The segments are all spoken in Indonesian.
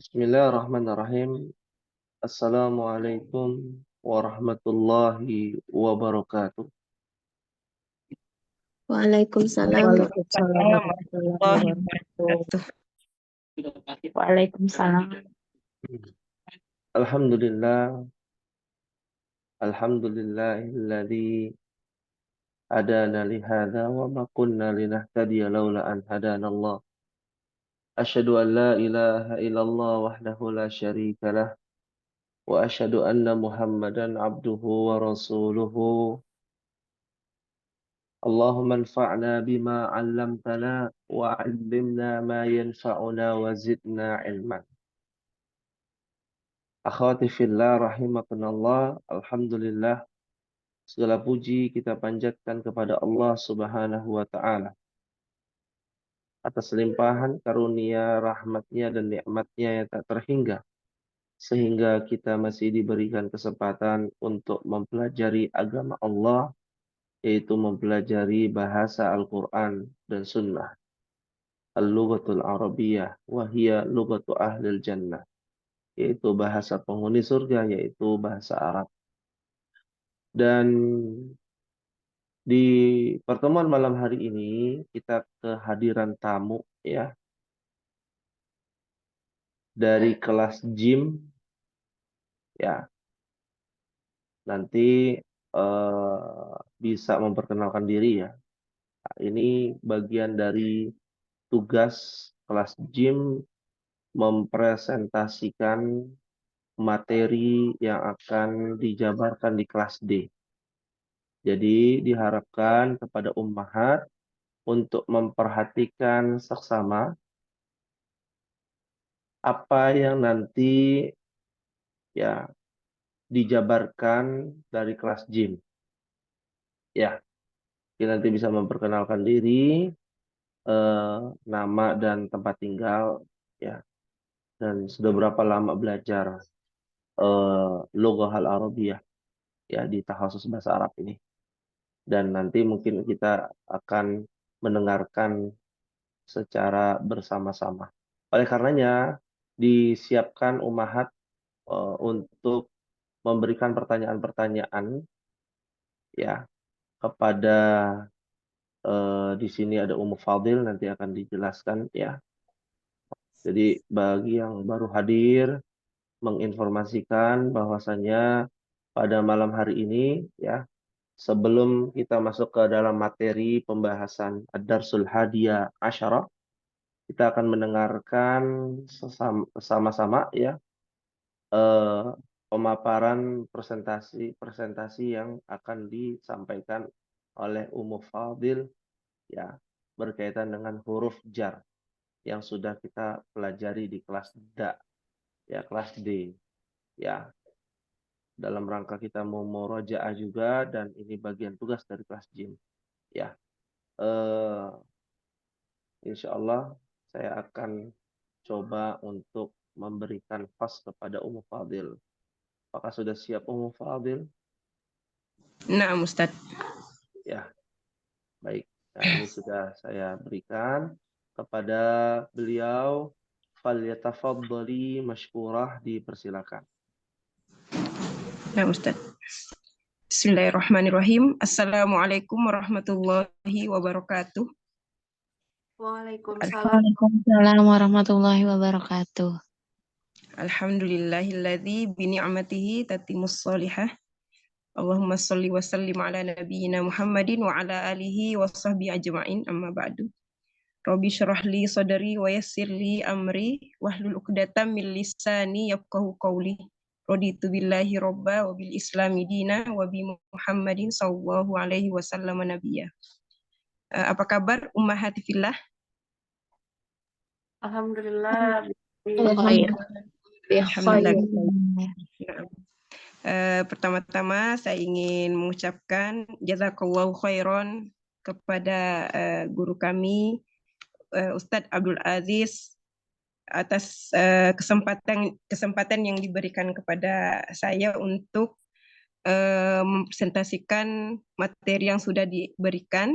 Bismillahirrahmanirrahim. Assalamualaikum warahmatullahi wabarakatuh. Waalaikumsalam Waalaikumsalam warahmatullahi warahmatullahi wabarakatuh. wabarakatuh. Waalaikumsalam. Alhamdulillah, alhamdulillahilladzi hadana li hadza wa ma kunna linahtadiya laula an hadanallah. Asyhadu an la ilaha illallah wahdahu la syarika lah wa asyhadu anna Muhammadan abduhu wa rasuluhu. Allahumma anfa'na bima 'allamtana wa 'allimna ma yanfa'una wa zidna 'ilman. Akhwati fillah rahimakumullah, alhamdulillah segala puji kita panjatkan kepada Allah Subhanahu wa taala atas limpahan karunia, rahmatnya dan nikmatnya yang tak terhingga sehingga kita masih diberikan kesempatan untuk mempelajari agama Allah, yaitu mempelajari bahasa Al-Qur'an dan Sunnah. Al-lughatul Arabiyyah wa hiya lughatu ahlil jannah, yaitu bahasa penghuni surga, yaitu bahasa Arab. Dan di pertemuan malam hari ini kita kehadiran tamu ya dari kelas gym ya. Nanti bisa memperkenalkan diri ya. Nah, ini bagian dari tugas kelas gym mempresentasikan materi yang akan dijabarkan di kelas D. Jadi diharapkan kepada ummahat untuk memperhatikan seksama apa yang nanti ya dijabarkan dari kelas gym. Ya, kita nanti bisa memperkenalkan diri, nama dan tempat tinggal, ya, dan sudah berapa lama belajar Lughah al-Arabiyyah ya di takhasus bahasa Arab ini. Dan nanti mungkin kita akan mendengarkan secara bersama-sama. Oleh karenanya disiapkan ummahat untuk memberikan pertanyaan-pertanyaan ya kepada di sini ada Ummu Fadil, nanti akan dijelaskan ya. Jadi bagi yang baru hadir menginformasikan bahwasanya pada malam hari ini ya, sebelum kita masuk ke dalam materi pembahasan Ad-Darsul Hadiyah Asyarah, kita akan mendengarkan sama-sama ya pemaparan presentasi yang akan disampaikan oleh Ummu Fadil ya berkaitan dengan huruf jar yang sudah kita pelajari di kelas ya kelas D ya, dalam rangka kita mau murojaah juga, dan ini bagian tugas dari kelas gym ya. Insya Allah saya akan coba untuk memberikan host kepada Ummu Fadil. Apakah sudah siap Ummu Fadil? Nah, Ustadz. Ya, baik. Nah, ini sudah saya berikan kepada beliau. Falyatafaddali mashkurah, dipersilakan. Nah, Ustadz. Bismillahirrahmanirrahim. Assalamualaikum warahmatullahi wabarakatuh. Waalaikumsalam warahmatullahi wabarakatuh. Alhamdulillahilladzi bini'matihi tatimmus sholihah. Allahumma sholli wa sallim ala nabiyyina Muhammadin wa ala alihi wa sahbihi ajma'in, amma ba'du. Rabbi syrah li sadri wa yassir li amri wahlul 'uqdatam min lisani yafqahu qawli. Raditu billahi robba wa bil islami dina wa bi Muhammadin sallallahu alaihi wasallam nabiyya. Apa kabar ummahati fillah? Alhamdulillah. Alhamdulillah. Pertama-tama saya ingin mengucapkan jazakallahu khairan kepada guru kami Ustadz Abdul Aziz atas kesempatan yang diberikan kepada saya untuk mempresentasikan materi yang sudah diberikan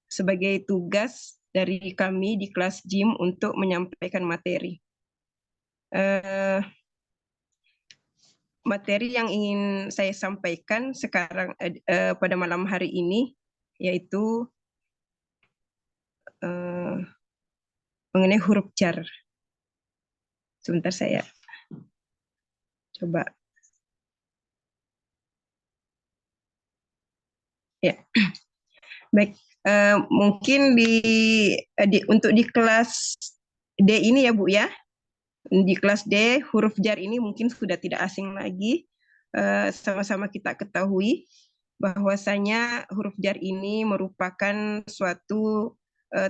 sebagai tugas dari kami di kelas gym untuk menyampaikan materi. eh, materi yang ingin saya sampaikan sekarang pada malam hari ini yaitu mengenai huruf jar. Sebentar saya coba. Ya, baik. Mungkin untuk di kelas D ini ya Bu ya, di kelas D huruf jar ini mungkin sudah tidak asing lagi. Sama-sama kita ketahui bahwasanya huruf jar ini merupakan suatu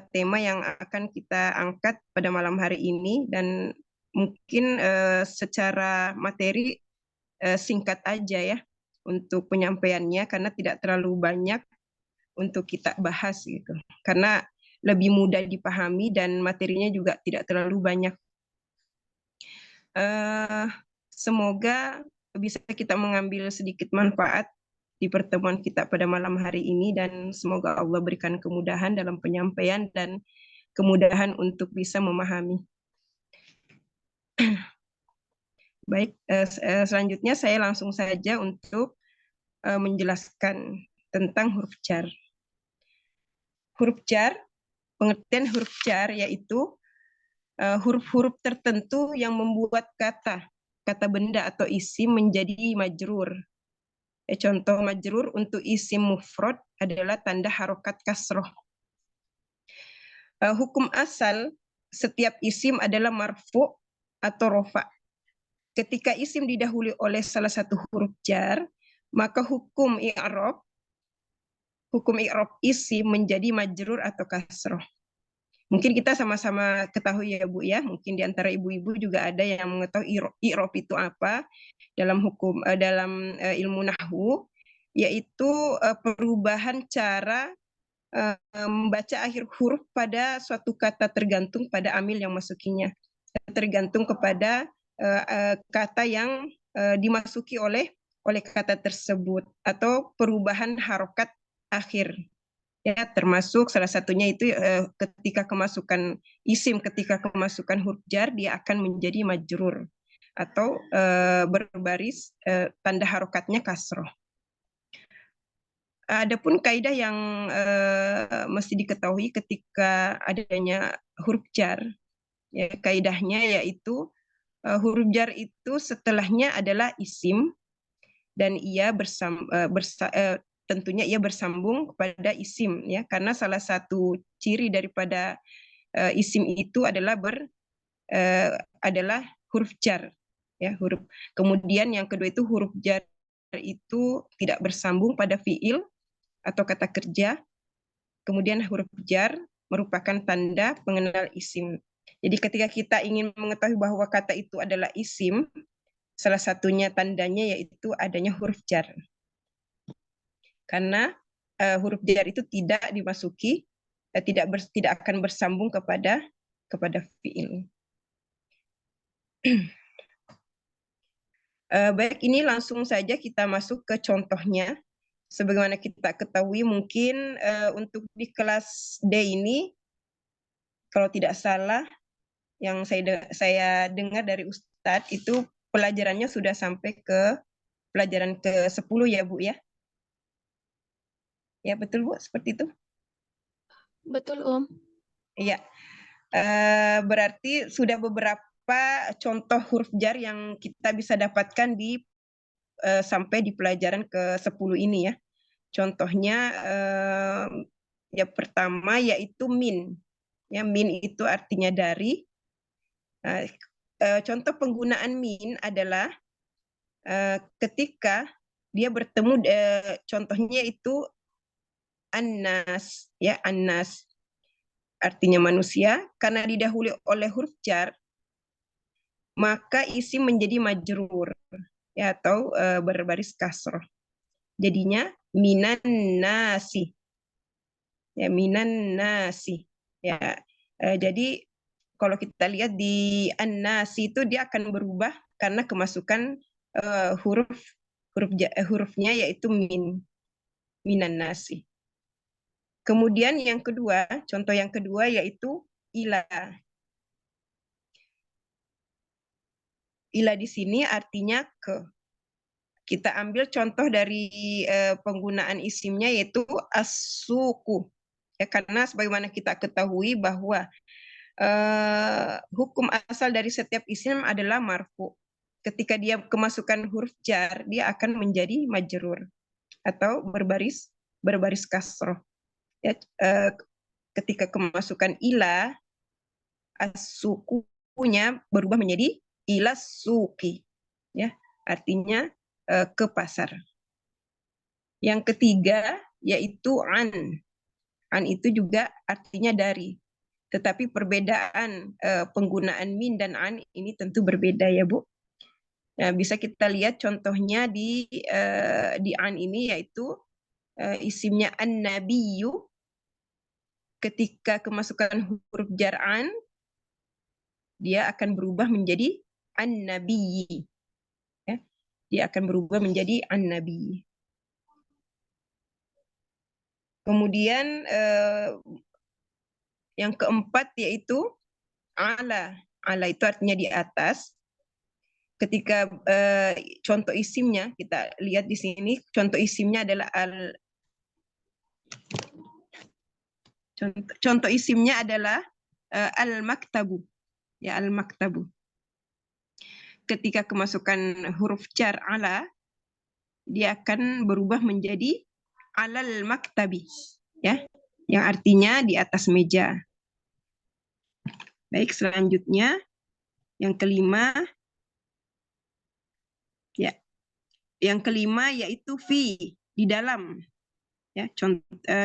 tema yang akan kita angkat pada malam hari ini, dan mungkin secara materi singkat aja ya untuk penyampaiannya karena tidak terlalu banyak untuk kita bahas gitu. Karena lebih mudah dipahami dan materinya juga tidak terlalu banyak. Semoga bisa kita mengambil sedikit manfaat di pertemuan kita pada malam hari ini, dan semoga Allah berikan kemudahan dalam penyampaian dan kemudahan untuk bisa memahami. Baik, selanjutnya saya langsung saja untuk menjelaskan tentang huruf jar. Huruf jar, pengertian huruf jar yaitu huruf-huruf tertentu yang membuat kata benda atau isim menjadi majrur. Contoh majrur untuk isim mufrad adalah tanda harokat kasroh. Hukum asal setiap isim adalah marfu atau rofa. Ketika isim didahului oleh salah satu huruf jar, maka hukum i'rab isim menjadi majrur atau kasroh. Mungkin kita sama-sama ketahui ya Bu ya, mungkin di antara ibu-ibu juga ada yang mengetahui i'rab itu apa dalam hukum dalam ilmu nahwu, yaitu perubahan cara membaca akhir huruf pada suatu kata tergantung pada amil yang masukinya, tergantung kepada kata yang dimasuki oleh kata tersebut, atau perubahan harokat akhir. Ya, termasuk salah satunya itu ketika kemasukan isim, ketika kemasukan huruf jar dia akan menjadi majrur atau berbaris tanda harokatnya kasroh. Adapun kaidah yang mesti diketahui ketika adanya huruf jar, ya, kaidahnya yaitu huruf jar itu setelahnya adalah isim dan ia tentunya ia bersambung kepada isim ya, karena salah satu ciri daripada isim itu adalah huruf jar ya, huruf. Kemudian yang kedua itu huruf jar itu tidak bersambung pada fiil atau kata kerja. Kemudian huruf jar merupakan tanda pengenal isim. Jadi ketika kita ingin mengetahui bahwa kata itu adalah isim, salah satunya tandanya yaitu adanya huruf jar. Karena huruf jar itu tidak dimasuki, tidak akan bersambung kepada fiil. Baik, ini langsung saja kita masuk ke contohnya. Sebagaimana kita ketahui mungkin untuk di kelas D ini, kalau tidak salah yang saya dengar dari Ustadz itu pelajarannya sudah sampai ke pelajaran ke-10 ya Bu ya? Ya betul Bu, seperti itu? Betul, Iya. Berarti sudah beberapa contoh huruf jar yang kita bisa dapatkan sampai di pelajaran ke-10 ini ya. Contohnya yang pertama yaitu min. Ya, min itu artinya dari. Contoh penggunaan min adalah ketika dia bertemu, contohnya itu annas, ya, annas artinya manusia, karena didahului oleh huruf jar, maka isim menjadi majrur ya, atau berbaris kasroh. Jadinya minan nasi. Ya, minan nasi. Ya, jadi kalau kita lihat di an-nasi itu dia akan berubah karena kemasukan hurufnya yaitu minan nasi. Kemudian yang kedua, contoh yang kedua yaitu ila. ila di sini artinya ke. Kita ambil contoh dari penggunaan isimnya yaitu as-suku. Ya, karena sebagaimana kita ketahui bahwa hukum asal dari setiap isim adalah marfu. Ketika dia kemasukan huruf jar, dia akan menjadi majrur atau berbaris kasroh. Ya, ketika kemasukan ila, as-sukunya berubah menjadi ila suki. Ya, artinya ke pasar. Yang ketiga yaitu an. An itu juga artinya dari. Tetapi perbedaan penggunaan min dan an ini tentu berbeda ya Bu. Nah, bisa kita lihat contohnya di an ini yaitu isimnya an-nabiyyu, ketika kemasukan huruf jar an dia akan berubah menjadi an-nabiyyi. Ya. Dia akan berubah menjadi an-nabiyyi. Kemudian yang keempat yaitu ala. Ala itu artinya di atas. Ketika contoh isimnya kita lihat di sini, contoh isimnya adalah contoh isimnya adalah al-maktabu. Ya, al-maktabu. Ketika kemasukan huruf jar ala, dia akan berubah menjadi alal maktabi. Ya, yang artinya di atas meja. Baik, selanjutnya yang kelima. Ya. Yang kelima yaitu fi, di dalam. Ya,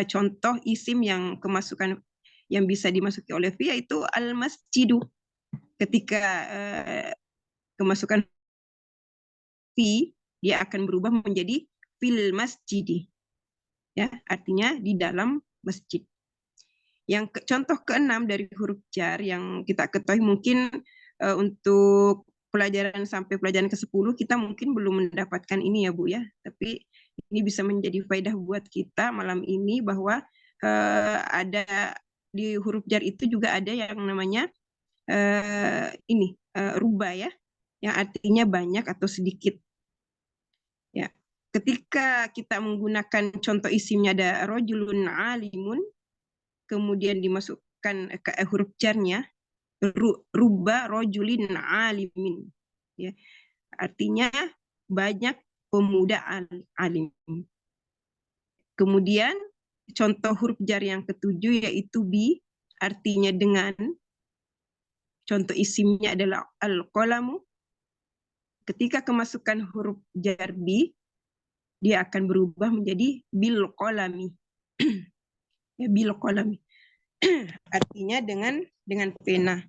contoh isim yang kemasukan yang bisa dimasuki oleh fi yaitu al-masjidu. Ketika kemasukan fi, dia akan berubah menjadi fil masjidi. Ya, artinya di dalam masjid. Yang contoh keenam dari huruf jar yang kita ketahui mungkin untuk pelajaran sampai pelajaran ke-10 kita mungkin belum mendapatkan ini ya Bu ya. Tapi ini bisa menjadi faedah buat kita malam ini bahwa ada di huruf jar itu juga ada yang namanya rubah ya, yang artinya banyak atau sedikit. Ya. Ketika kita menggunakan contoh isimnya ada rojulun alimun, kemudian dimasukkan ke huruf jarnya ruba rojulin alimin, ya, artinya banyak pemuda alim. Kemudian contoh huruf jar yang ketujuh yaitu bi, artinya dengan. Contoh isimnya adalah al-qalamu. Ketika kemasukan huruf jar bi, dia akan berubah menjadi bil qalami. Ya, bil qalami. Artinya dengan pena.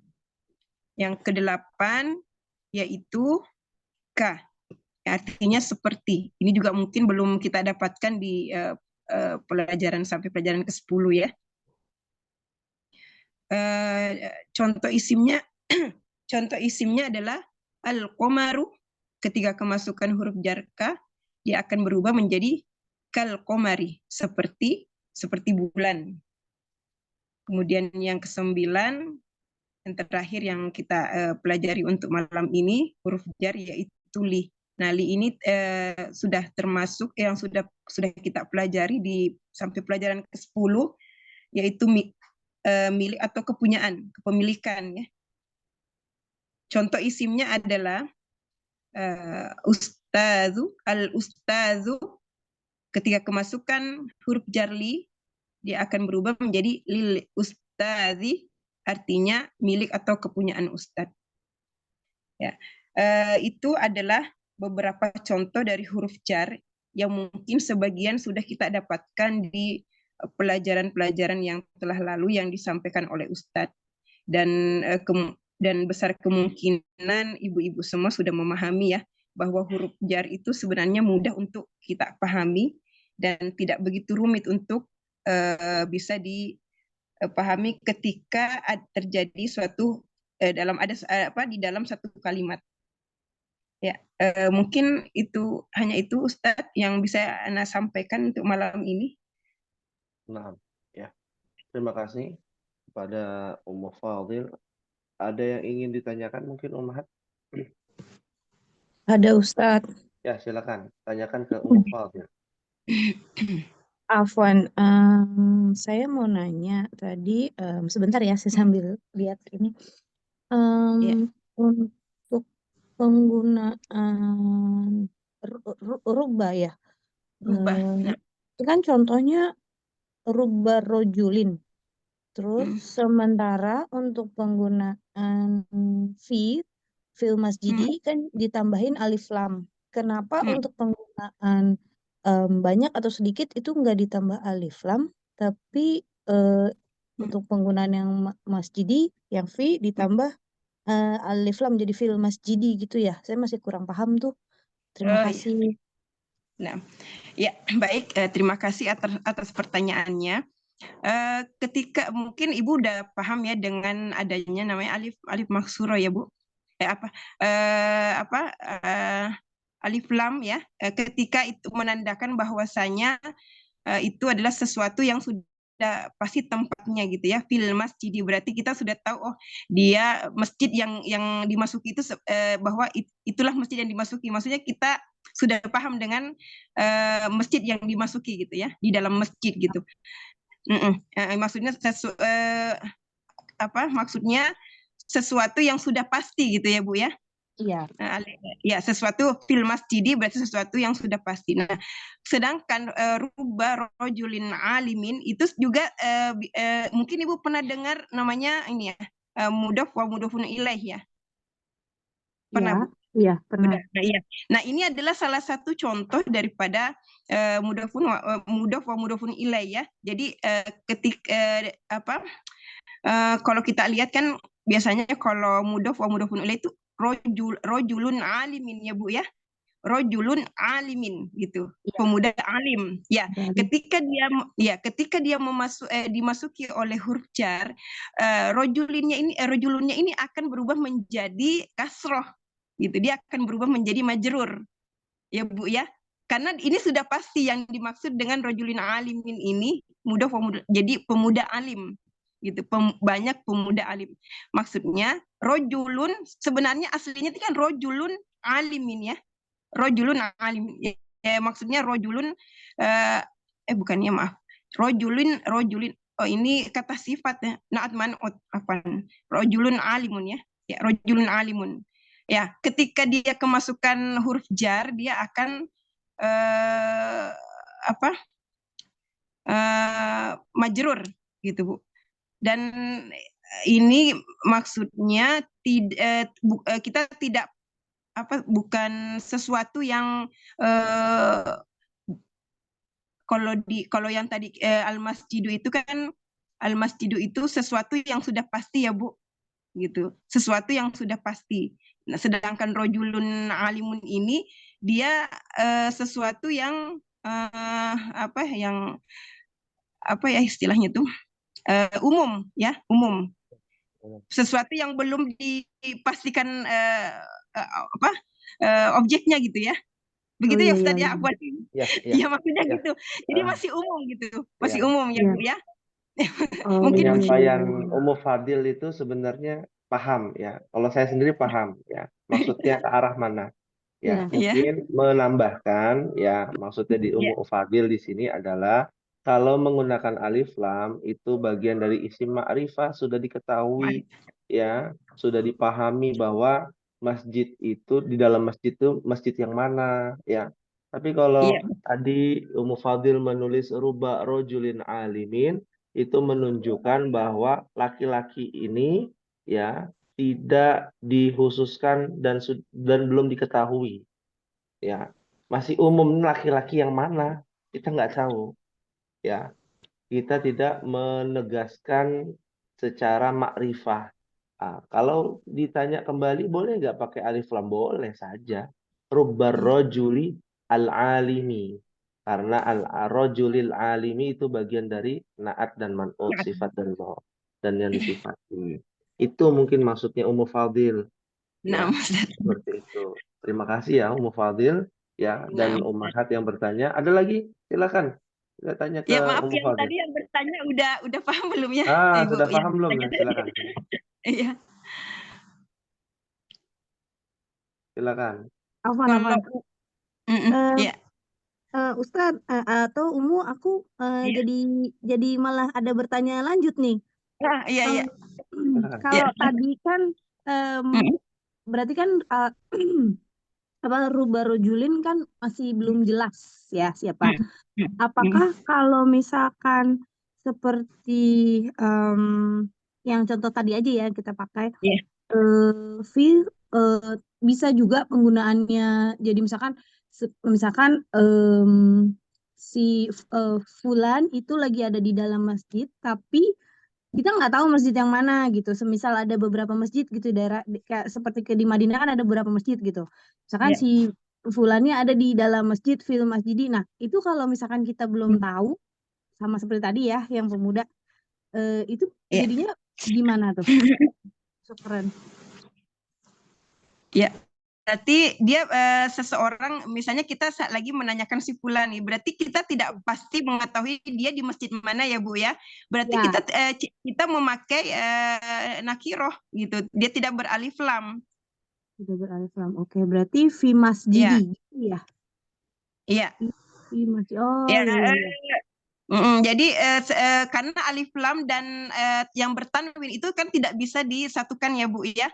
Yang kedelapan yaitu ka, artinya seperti. Ini juga mungkin belum kita dapatkan di pelajaran sampai pelajaran ke-10 ya. Contoh isimnya adalah al-qamaru. Ketika kemasukan huruf jar ka, dia akan berubah menjadi kal qamari, seperti bulan. Kemudian yang ke-9, yang terakhir yang kita pelajari untuk malam ini, huruf jar yaitu li. Nah, li ini sudah termasuk yang sudah kita pelajari di sampai pelajaran ke-10, yaitu milik atau kepemilikan ya. Contoh isimnya adalah ustazu, al-ustazu. Ketika kemasukan huruf jar li, dia akan berubah menjadi lil ustazi, artinya milik atau kepunyaan ustadz. Ya, itu adalah beberapa contoh dari huruf jar yang mungkin sebagian sudah kita dapatkan di pelajaran-pelajaran yang telah lalu yang disampaikan oleh ustadz. Dan besar kemungkinan ibu-ibu semua sudah memahami ya bahwa huruf jar itu sebenarnya mudah untuk kita pahami dan tidak begitu rumit untuk bisa dipahami ketika terjadi suatu di dalam satu kalimat. Ya, mungkin hanya itu Ustadz yang bisa Ana sampaikan untuk malam ini. Nah, ya. Terima kasih kepada Ummu Fadil. Ada yang ingin ditanyakan mungkin Ummahat? Ada Ustadz. Ya, silakan. Tanyakan ke Ummu Fadil. Afwan, saya mau nanya tadi, sebentar ya, saya sambil lihat ini. Ya, Untuk penggunaan ruba ya, rubah. Nah, itu kan contohnya ruba rojulin. Terus sementara untuk penggunaan fil masjidi kan ditambahin alif lam. Kenapa untuk penggunaan banyak atau sedikit itu nggak ditambah alif lam, tapi untuk penggunaan yang masjidi, yang fi ditambah alif lam jadi fil masjidi gitu ya? Saya masih kurang paham tuh. Terima oh ya. kasih. Nah, ya baik. Terima kasih atas pertanyaannya. Ketika mungkin Ibu udah paham ya dengan adanya namanya alif maksuro ya Bu. Alif lam ya. Ketika itu menandakan bahwasanya itu adalah sesuatu yang sudah pasti tempatnya gitu ya, fil masjid, berarti kita sudah tahu oh dia masjid yang dimasuki itu bahwa itulah masjid yang dimasuki, maksudnya kita sudah paham dengan masjid yang dimasuki gitu ya, di dalam masjid gitu. Maksudnya maksudnya sesuatu yang sudah pasti gitu ya Bu ya. Iya. Ya, sesuatu fil masjidi berarti sesuatu yang sudah pasti. Nah, sedangkan ruba rojulin alimin itu juga mungkin Ibu pernah dengar namanya ini ya, mudhof wa mudhofun ilaih ya. Pernah Bu? Iya, pernah. Nah, iya. Nah, ini adalah salah satu contoh daripada mudhof wa mudhofun ilaih ya. Jadi kalau kita lihat kan biasanya kalau mudhof wa mudhofun ilaih itu rojulun alimin ya Bu ya. Rojulun alimin gitu. Iya. Pemuda alim. Ya, ketika dia dimasuki oleh huruf jar, rojulunnya ini akan berubah menjadi kasroh gitu. Dia akan berubah menjadi majrur. Ya Bu ya. Karena ini sudah pasti yang dimaksud dengan rojulin alimin ini jadi pemuda alim gitu, banyak pemuda alim. Maksudnya rojulun sebenarnya aslinya itu kan rojulun alimin ya. Rojulun alimin. Ya, maksudnya rojulun bukannya maaf. Rojulin oh ini kata sifat ya. Naatman apaan? Rojulun alimun ya. Ya, rojulun alimun. Ya, ketika dia kemasukan huruf jar dia akan majrur gitu Bu. Dan ini maksudnya kita tidak bukan sesuatu yang kalau yang tadi al-masjidu itu kan al-masjidu itu sesuatu yang sudah pasti ya Bu gitu, sesuatu yang sudah pasti. Nah, sedangkan rojulun alimun ini dia sesuatu yang istilahnya tuh umum ya, umum. Sesuatu yang belum dipastikan objeknya gitu ya. Begitu ya Ustaz ya, apa ya maksudnya gitu. Jadi masih umum gitu, masih umum ya Bu ya. Mungkin penyampaian Ummu Fadil itu sebenarnya paham ya. Kalau saya sendiri paham ya. Maksudnya ke arah mana? Ya, mungkin menambahkan ya, maksudnya di Ummu Fadil di sini adalah kalau menggunakan alif lam itu bagian dari isim ma'rifah sudah diketahui ya, sudah dipahami bahwa masjid itu di dalam masjid itu masjid yang mana ya. Tapi kalau tadi Ummu Fadil menulis ruba rojulin alimin itu menunjukkan bahwa laki-laki ini ya tidak dikhususkan dan belum diketahui ya, masih umum laki-laki yang mana kita nggak tahu ya, kita tidak menegaskan secara makrifah. Kalau ditanya kembali boleh nggak pakai alif lam, boleh saja. Rubbar rojuli al-alimi, karena al-rojulil alimi itu bagian dari naat dan man'ut, sifat dan yang disifati. Itu mungkin maksudnya Ummu Fadil ya, seperti itu. Terima kasih ya Ummu Fadil ya, dan Ummahat yang bertanya. Ada lagi? Silakan. Kita tanya ke ya maaf Ummu yang Fadil. tadi yang bertanya udah paham belum ya Ibu? Sudah paham belum ya? Silakan. Iya. Silakan. Afwan, Kalau Afwan. Eh, ya, Ustadz atau aku iya, jadi malah ada bertanya lanjut nih. iya, iya, Silakan. iya. Kalau tadi kan Mm, berarti kan Rubarojulin kan masih belum jelas ya siapa. mm, mm, mm. Apakah kalau misalkan seperti yang contoh tadi aja ya kita pakai Iya, fee bisa juga penggunaannya jadi misalkan si Fulan itu lagi ada di dalam masjid tapi kita nggak tahu masjid yang mana gitu. Semisal ada beberapa masjid gitu kayak seperti di Madinah kan ada beberapa masjid gitu. Misalkan iya. si Fulannya ada di dalam masjid fil masjidi. Nah, itu kalau misalkan kita belum tahu sama seperti tadi ya yang pemuda itu Iya. jadinya gimana tuh? Keren. Ya, berarti dia seseorang, misalnya kita lagi menanyakan si fulan nih, berarti kita tidak pasti mengetahui dia di masjid mana ya Bu ya. Berarti Ya, kita memakai nakiroh gitu. Dia tidak beralif lam. sudah beralif lam. Oke, berarti fi Ya, masjidi gitu ya. iya. Fi masjid. Oh Ya, iya iya iya. jadi karena alif lam dan yang bertanwin itu kan tidak bisa disatukan ya Bu ya.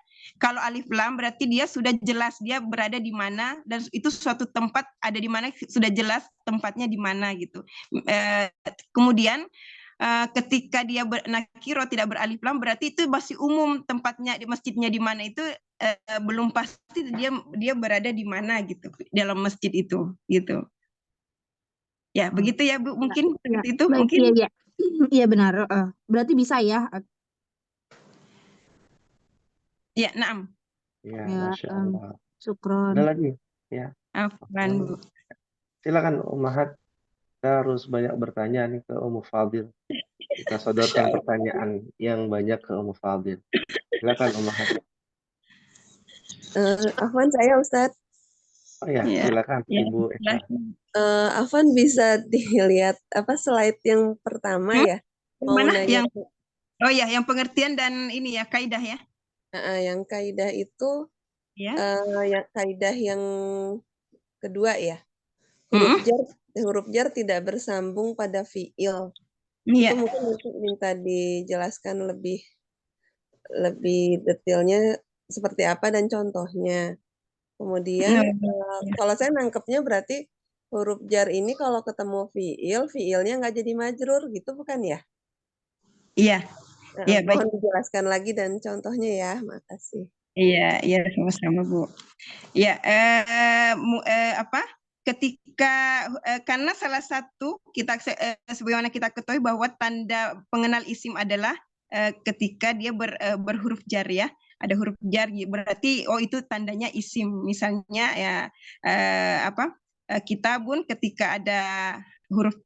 Kalau alif lam berarti dia sudah jelas dia berada di mana dan itu suatu tempat ada di mana sudah jelas tempatnya di mana gitu. Kemudian ketika dia nakiro tidak beralif lam berarti itu masih umum tempatnya di masjidnya di mana itu belum pasti dia berada di mana gitu dalam masjid itu gitu. Ya, Oh, begitu ya Bu, ya, mungkin ya. seperti itu Baik, mungkin. iya iya. Iya benar. Berarti bisa ya. Ya, naam. Ya, Ya, Masya Allah. Ada syukron. lagi? Ya. Afwan, Bu. Silakan Ummahat. Kita harus banyak bertanya nih ke Ummu Fadil. Kita sodorkan pertanyaan yang banyak ke Ummu Fadil. Silakan Ummahat. Afwan saya Ustadz. Oh ya, Ya, silakan ya. Ibu Eka. Afwan bisa dilihat slide yang pertama ya. Yang Mau mana? nanya Yang pengertian dan ini ya, kaidah ya. yang kaidah itu Ya. yang kaidah yang kedua ya. Mm-mm. Huruf jar tidak bersambung pada fiil. Itu Iya. mungkin minta dijelaskan lebih detailnya seperti apa dan contohnya. Kemudian kalau saya nangkepnya berarti huruf jar ini kalau ketemu fiilnya nggak jadi majrur gitu bukan ya? Iya. Iya, baik. Mohon dijelaskan lagi dan contohnya ya, makasih. Iya, iya, sama-sama Bu. Ya, ketika karena salah satu kita sebagaimana kita ketahui bahwa tanda pengenal isim adalah ketika dia berhuruf jar ya, ada huruf jar berarti itu tandanya isim. Misalnya ya kitabun ketika ada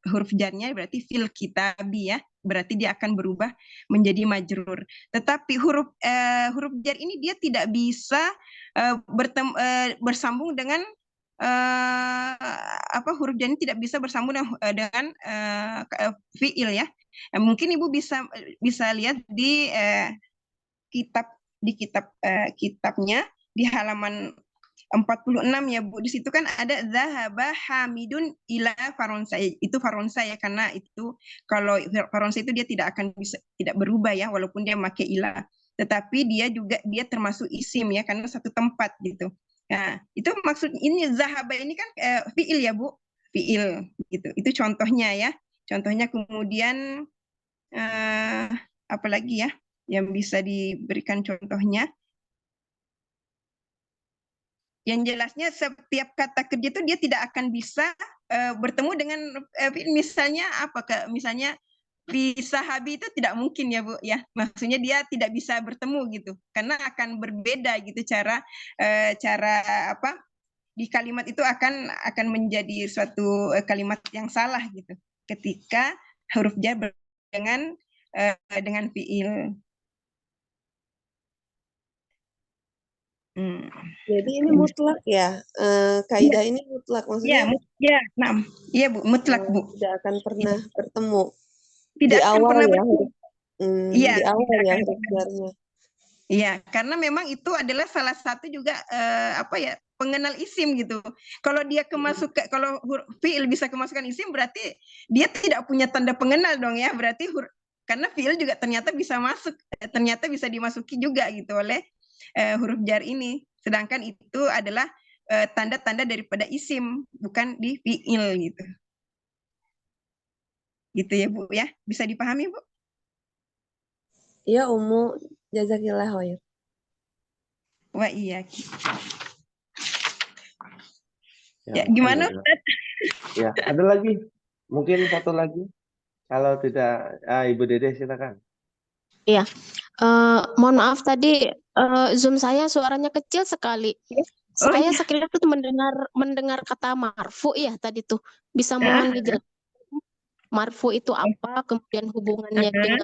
huruf jarnya berarti fil kitabi ya, berarti dia akan berubah menjadi majrur. Tetapi huruf jar ini dia tidak bisa bersambung dengan huruf jar ini tidak bisa bersambung dengan fiil ya. Mungkin Ibu bisa lihat di kitabnya di halaman 46 ya Bu. Di situ kan ada zahaba hamidun ila faronsa. Itu faronsa ya karena itu kalau faronsa itu dia tidak berubah ya walaupun dia pakai ila. Tetapi dia termasuk isim ya karena satu tempat gitu. Nah, itu maksud ini zahaba ini kan fiil ya Bu. Fiil gitu. Itu contohnya ya. Contohnya kemudian apa lagi ya yang bisa diberikan contohnya? Yang jelasnya setiap kata kerja itu dia tidak akan bisa bertemu dengan misalnya misalnya di sahabi itu tidak mungkin ya Bu ya, maksudnya dia tidak bisa bertemu gitu karena akan berbeda gitu cara di kalimat itu akan menjadi suatu kalimat yang salah gitu ketika huruf jar dengan fiil. Jadi ini mutlak ya, kaidah ini mutlak maksudnya. Ya, nah, iya Bu, mutlak Bu. Tidak akan pernah bertemu Tidak di akan awal pernah ya. Iya, di awal ya akan huruf jarnya. Iya, karena memang itu adalah salah satu juga pengenal isim gitu. Kalau dia kalau fiil bisa kemasukan isim berarti dia tidak punya tanda pengenal dong ya. Berarti karena fiil juga ternyata bisa masuk, ternyata bisa dimasuki juga gitu oleh huruf jar ini. Sedangkan itu adalah tanda-tanda daripada isim, bukan di fiil gitu. Gitu ya Bu ya. Bisa dipahami Bu? Iya Umu, jazakillah khair. Wah iya. Ya, Ya, gimana alhamdulillah. Ustaz? Ya, ada lagi. Mungkin satu lagi. Kalau tidak, Ibu Dede silakan. Iya. Mohon maaf tadi Zoom saya suaranya kecil sekali. Oh Saya iya. sekilas tuh mendengar kata marfu ya tadi tuh. Bisa mohon dijelaskan marfu itu apa, kemudian hubungannya dengan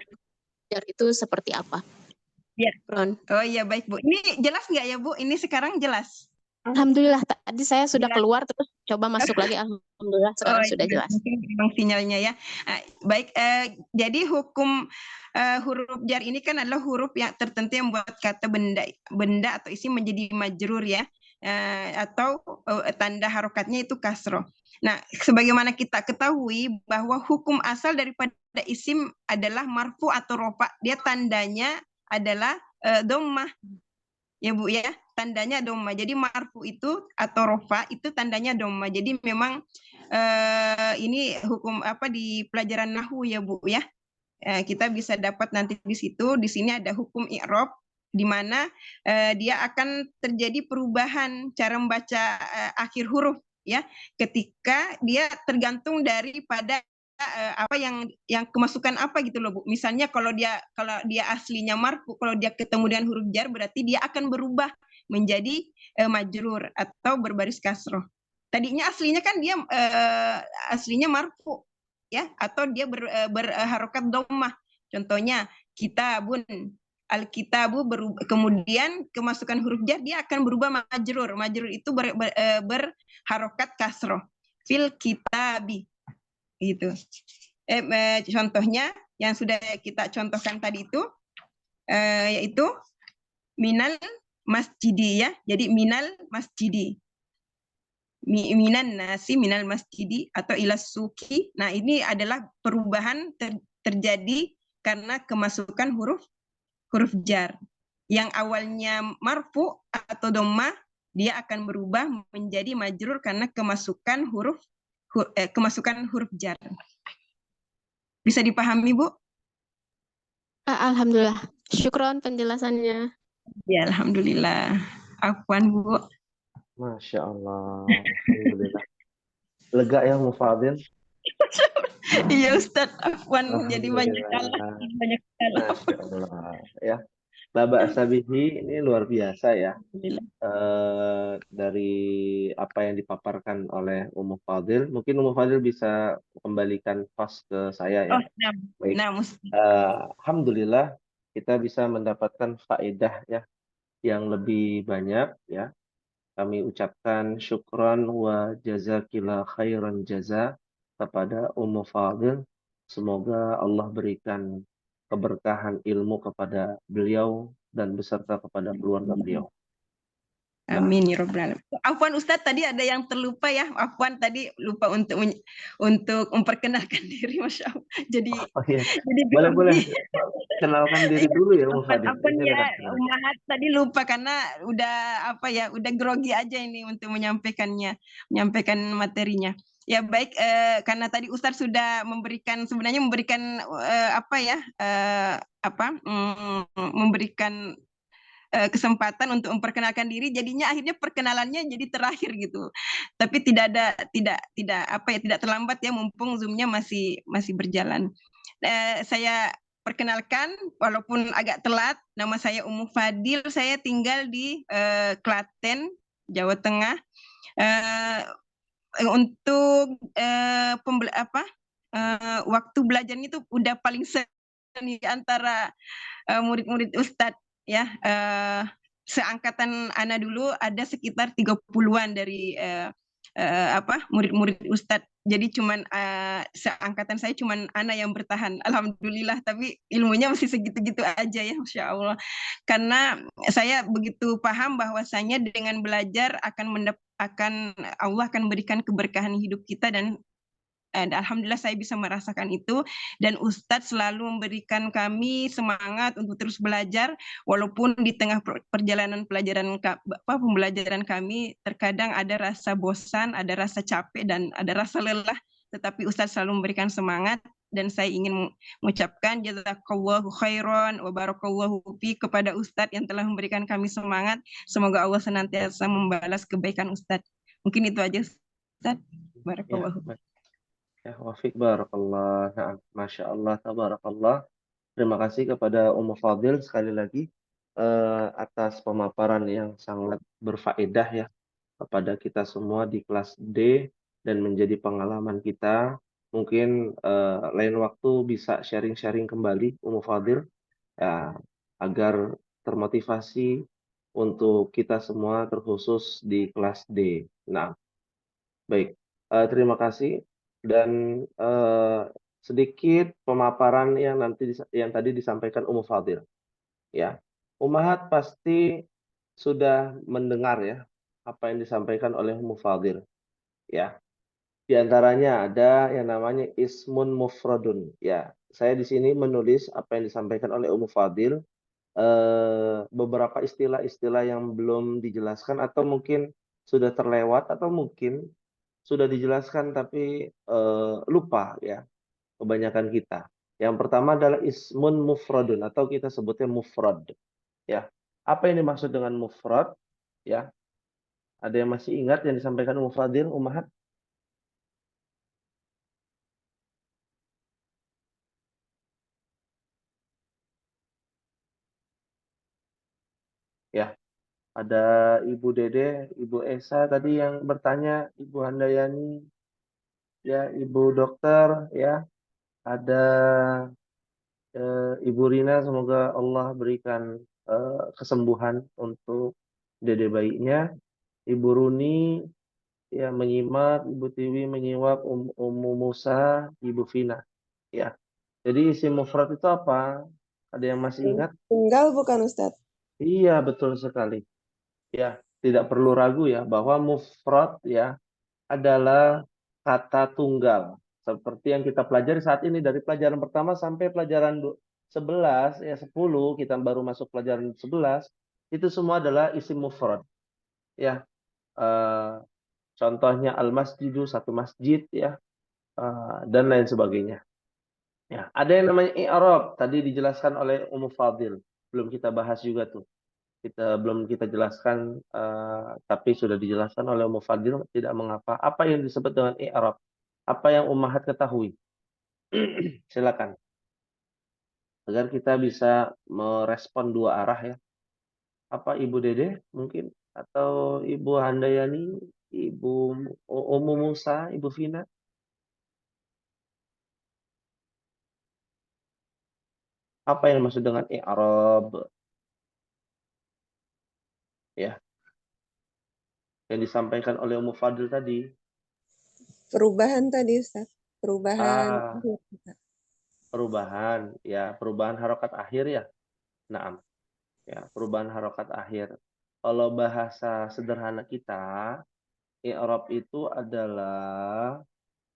jar itu seperti apa? Ya. Ron. Oh iya baik Bu. Ini jelas nggak ya Bu? Ini sekarang jelas. Alhamdulillah tadi saya sudah Jelas. keluar terus coba masuk lagi. Alhamdulillah sekarang sudah jelas. Mungkin memang sinyalnya ya. Baik, jadi hukum huruf jar ini kan adalah huruf yang tertentu yang membuat kata benda atau isim menjadi majrur ya, atau tanda harokatnya itu kasroh. Nah, sebagaimana kita ketahui bahwa hukum asal daripada isim adalah marfu atau rofa, dia tandanya adalah dhammah. Ya Bu ya, tandanya dhammah. Jadi marfu itu atau rofa itu tandanya dhammah. Jadi memang ini hukum apa di pelajaran nahwu ya Bu ya. Kita bisa dapat nanti di situ. Di sini ada hukum i'rab di mana dia akan terjadi perubahan cara membaca akhir huruf ya, ketika dia tergantung daripada apa yang kemasukan apa gitu loh Bu. Misalnya kalau dia aslinya marfu, kalau dia ketemu dengan huruf jar berarti dia akan berubah menjadi majrur atau berbaris kasroh. Tadinya aslinya kan dia aslinya marfu ya, atau dia berharokat dhammah. Contohnya kitabun, al-kitabu, kemudian kemasukan huruf jar dia akan berubah majrur. Majrur itu berharokat kasroh. Fil kitabi gitu. Contohnya yang sudah kita contohkan tadi itu yaitu minal masjidi ya. Jadi minal masjidi. Minan nasi minal masjidi atau ilas suki. Nah, ini adalah perubahan terjadi karena kemasukan huruf jar. Yang awalnya marfu atau dhammah dia akan berubah menjadi majrur karena kemasukan huruf jar. Bisa dipahami, Bu? Alhamdulillah. Syukron penjelasannya. Ya, alhamdulillah. Afwan, Bu. Masya Allah. Alhamdulillah. Lega ya Mufadil? Iya Ustaz, afwan. Jadi banyak Alhamdulillah. salah. Banyak salah. Masya Allah. Ya. Baba Asabihi ini luar biasa ya. Dari apa yang dipaparkan oleh Ummu Fadil. Mungkin Ummu Fadil bisa kembalikan host ke saya ya. Oh, Baik. nah, Alhamdulillah kita bisa mendapatkan faedah ya yang lebih banyak ya. Kami ucapkan syukran wa jazakillah khairan jaza kepada Ummu Fadil. Semoga Allah berikan keberkahan ilmu kepada beliau dan beserta kepada keluarga beliau. Amin ya rabbal alamin. Afwan Ustadz, tadi ada yang terlupa ya. Afwan tadi lupa untuk memperkenalkan diri, Masya Allah. Jadi iya. jadi Boleh kenalkan diri dulu ya Ummu Fadil. Afwan ya, Umahat tadi lupa karena udah grogi aja ini untuk menyampaikan materinya. Ya baik, karena tadi Ustadz sudah memberikan memberikan kesempatan untuk memperkenalkan diri, jadinya akhirnya perkenalannya jadi terakhir gitu. Tapi tidak terlambat ya, mumpung Zoom-nya masih berjalan. Saya perkenalkan walaupun agak telat, nama saya Ummu Fadil, saya tinggal di Klaten, Jawa Tengah. Untuk waktu belajarnya itu udah paling sering antara murid-murid Ustadz ya, seangkatan Ana dulu ada sekitar 30-an dari murid-murid Ustadz. Jadi cuman seangkatan saya cuman Ana yang bertahan, alhamdulillah. Tapi ilmunya masih segitu-gitu aja ya, Masya Allah. Karena saya begitu paham bahwasanya dengan belajar akan Allah akan berikan keberkahan hidup kita, dan alhamdulillah saya bisa merasakan itu, dan Ustadz selalu memberikan kami semangat untuk terus belajar walaupun di tengah perjalanan pembelajaran kami terkadang ada rasa bosan, ada rasa capek, dan ada rasa lelah, tetapi Ustadz selalu memberikan semangat. Dan saya ingin mengucapkan jazakallahu khairan wa barakallahu fi kepada Ustadz yang telah memberikan kami semangat. Semoga Allah senantiasa membalas kebaikan Ustadz. Mungkin itu aja Ustadz. Barakallahu. Ya, wafik barakallah. Nah, Masya Allah, tabarakallah. Terima kasih kepada Fadil sekali lagi atas pemaparan yang sangat berfaedah ya kepada kita semua di kelas D dan menjadi pengalaman kita. Mungkin lain waktu bisa sharing-sharing kembali Fadil ya, agar termotivasi untuk kita semua terkhusus di kelas D. Nah, baik. Terima kasih dan sedikit pemaparan yang tadi disampaikan Fadil. Ya, Ummahat pasti sudah mendengar ya apa yang disampaikan oleh Fadil. Ya, di antaranya ada yang namanya ismun mufradun. Ya, saya di sini menulis apa yang disampaikan oleh Fadil. Beberapa istilah-istilah yang belum dijelaskan atau mungkin sudah terlewat atau mungkin sudah dijelaskan tapi lupa ya kebanyakan kita. Yang pertama adalah ismun mufradun atau kita sebutnya mufrad ya. Apa yang dimaksud dengan mufrad ya? Ada yang masih ingat yang disampaikan Fadil, Ummahat? Ya. Ada Ibu Dede, Ibu Esa tadi yang bertanya, Ibu Handayani, ya, Ibu Dokter, ya, ada Ibu Rina, semoga Allah berikan kesembuhan untuk dede bayinya. Ibu Runi ya menyimak, Ibu Tiwi menyimak, Ummu Musa, Ibu Vina. Ya. Jadi isi mufrad itu apa? Ada yang masih ingat? Tunggal bukan Ustadz? Iya, betul sekali. Ya, tidak perlu ragu ya bahwa mufrad ya adalah kata tunggal. Seperti yang kita pelajari saat ini dari pelajaran pertama sampai pelajaran 11 ya 10 kita baru masuk pelajaran 11 itu semua adalah isim mufrad. Ya. Contohnya al-masjidu satu masjid ya dan lain sebagainya. Ya, ada yang namanya i'rab tadi dijelaskan oleh Fadil. Belum kita bahas juga tuh. Belum kita jelaskan tapi sudah dijelaskan oleh Fadil, tidak mengapa. Apa yang disebut dengan i'rab? Apa yang ummahat ketahui? Silakan. Agar kita bisa merespon dua arah ya. Apa Ibu Dede mungkin atau Ibu Handayani, Ibu Ummu Musa, Ibu Vina? Apa yang maksud dengan i'rab? Ya, yang disampaikan oleh Fadil tadi. Perubahan tadi Ustadz. Perubahan. Perubahan, ya, perubahan harokat akhir ya. Naam. Ya, perubahan harokat akhir. Kalau bahasa sederhana kita, i'rab itu adalah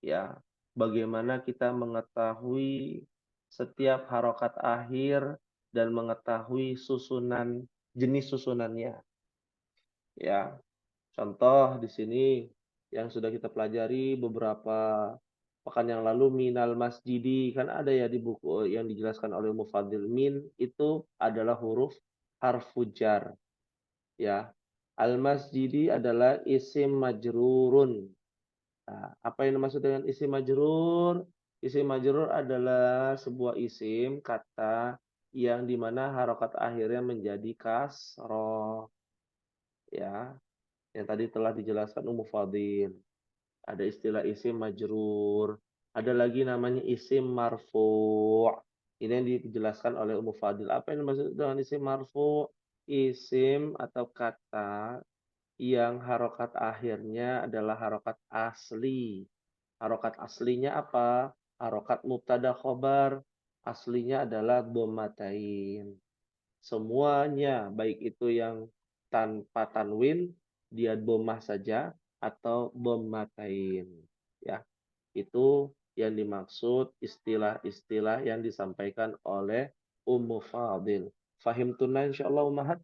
ya bagaimana kita mengetahui setiap harokat akhir dan mengetahui susunan jenis susunannya. Ya, contoh di sini yang sudah kita pelajari beberapa pekan yang lalu minal masjidi kan ada ya di buku yang dijelaskan oleh Mufadil. Min itu adalah huruf harfu jar. Ya. Al masjidi adalah isim majrurun. Nah, apa yang dimaksud dengan isim majrur? Isim majrur adalah sebuah isim kata yang dimana harokat akhirnya menjadi kasroh. Ya, yang tadi telah dijelaskan Fadil. Ada istilah isim majrur. Ada lagi namanya isim marfu'. Ini yang dijelaskan oleh Fadil. Apa yang dimaksud dengan isim marfu'? Isim atau kata yang harokat akhirnya adalah harokat asli. Harokat aslinya apa? Harokat mubtada khobar. Aslinya adalah dhammatain. Semuanya, baik itu yang tanpa tanwin, dia dhammah saja, atau dhammatain. Ya, itu yang dimaksud istilah-istilah yang disampaikan oleh Ummu Fadil. Fahim tunai insyaallah Ummahat?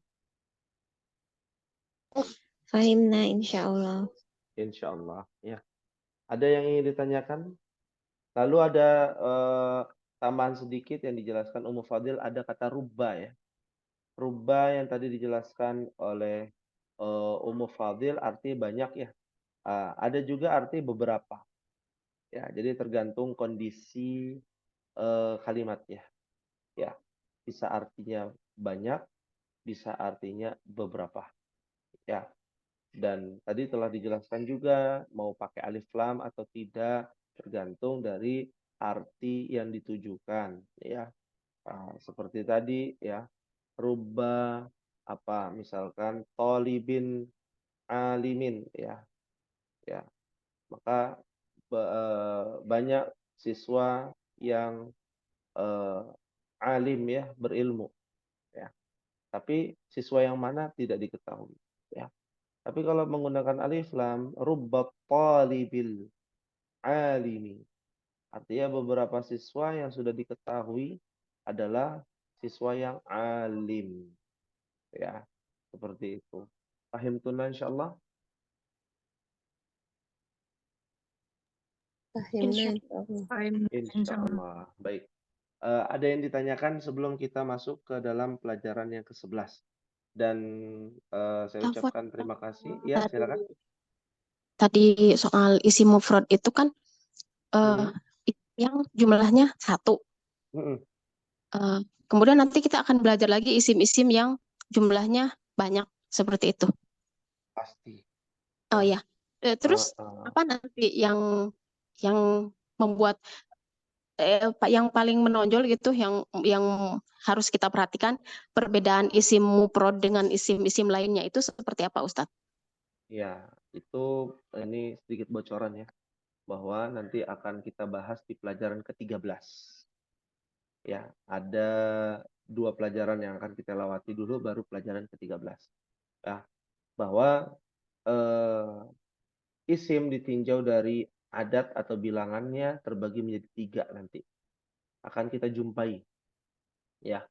Fahimna insyaallah. Insyaallah. Ya. Ada yang ingin ditanyakan? Lalu ada tambahan sedikit yang dijelaskan Ummu Fadil, ada kata rubba ya. Rubba yang tadi dijelaskan oleh Ummu Fadil arti banyak ya. Ada juga arti beberapa. Ya, jadi tergantung kondisi kalimatnya. Ya, bisa artinya banyak, bisa artinya beberapa. Ya. Dan tadi telah dijelaskan juga mau pakai alif lam atau tidak tergantung dari arti yang ditujukan ya. Seperti tadi ya, rubba apa misalkan tolibin alimin ya. Ya, maka banyak siswa yang alim ya, berilmu ya. Tapi siswa yang mana tidak diketahui ya. Tapi kalau menggunakan alif lam, rubbat talibil alimi. Artinya beberapa siswa yang sudah diketahui adalah siswa yang alim. Ya, seperti itu. Paham tuna insyaallah? Fahimna insyaallah. Insyaallah. Baik. Ada yang ditanyakan sebelum kita masuk ke dalam pelajaran yang ke-11. Dan saya Afwan, ucapkan terima kasih. Ya, silakan. tadi soal isi mufrad itu kan Hmm. yang jumlahnya 1. Hmm. Kemudian nanti kita akan belajar lagi isim-isim yang jumlahnya banyak seperti itu. Pasti. Oh Ya. ya. Terus apa nanti yang membuat yang paling menonjol gitu yang harus kita perhatikan perbedaan isim mufrad dengan isim-isim lainnya itu seperti apa Ustadz? Ya, itu ini sedikit bocoran ya, bahwa nanti akan kita bahas di pelajaran ke-13. Ya, ada 2 pelajaran yang akan kita lewati dulu, baru pelajaran ke-13. Ya, bahwa isim ditinjau dari adat atau bilangannya terbagi menjadi 3 nanti. Akan kita jumpai. Ya,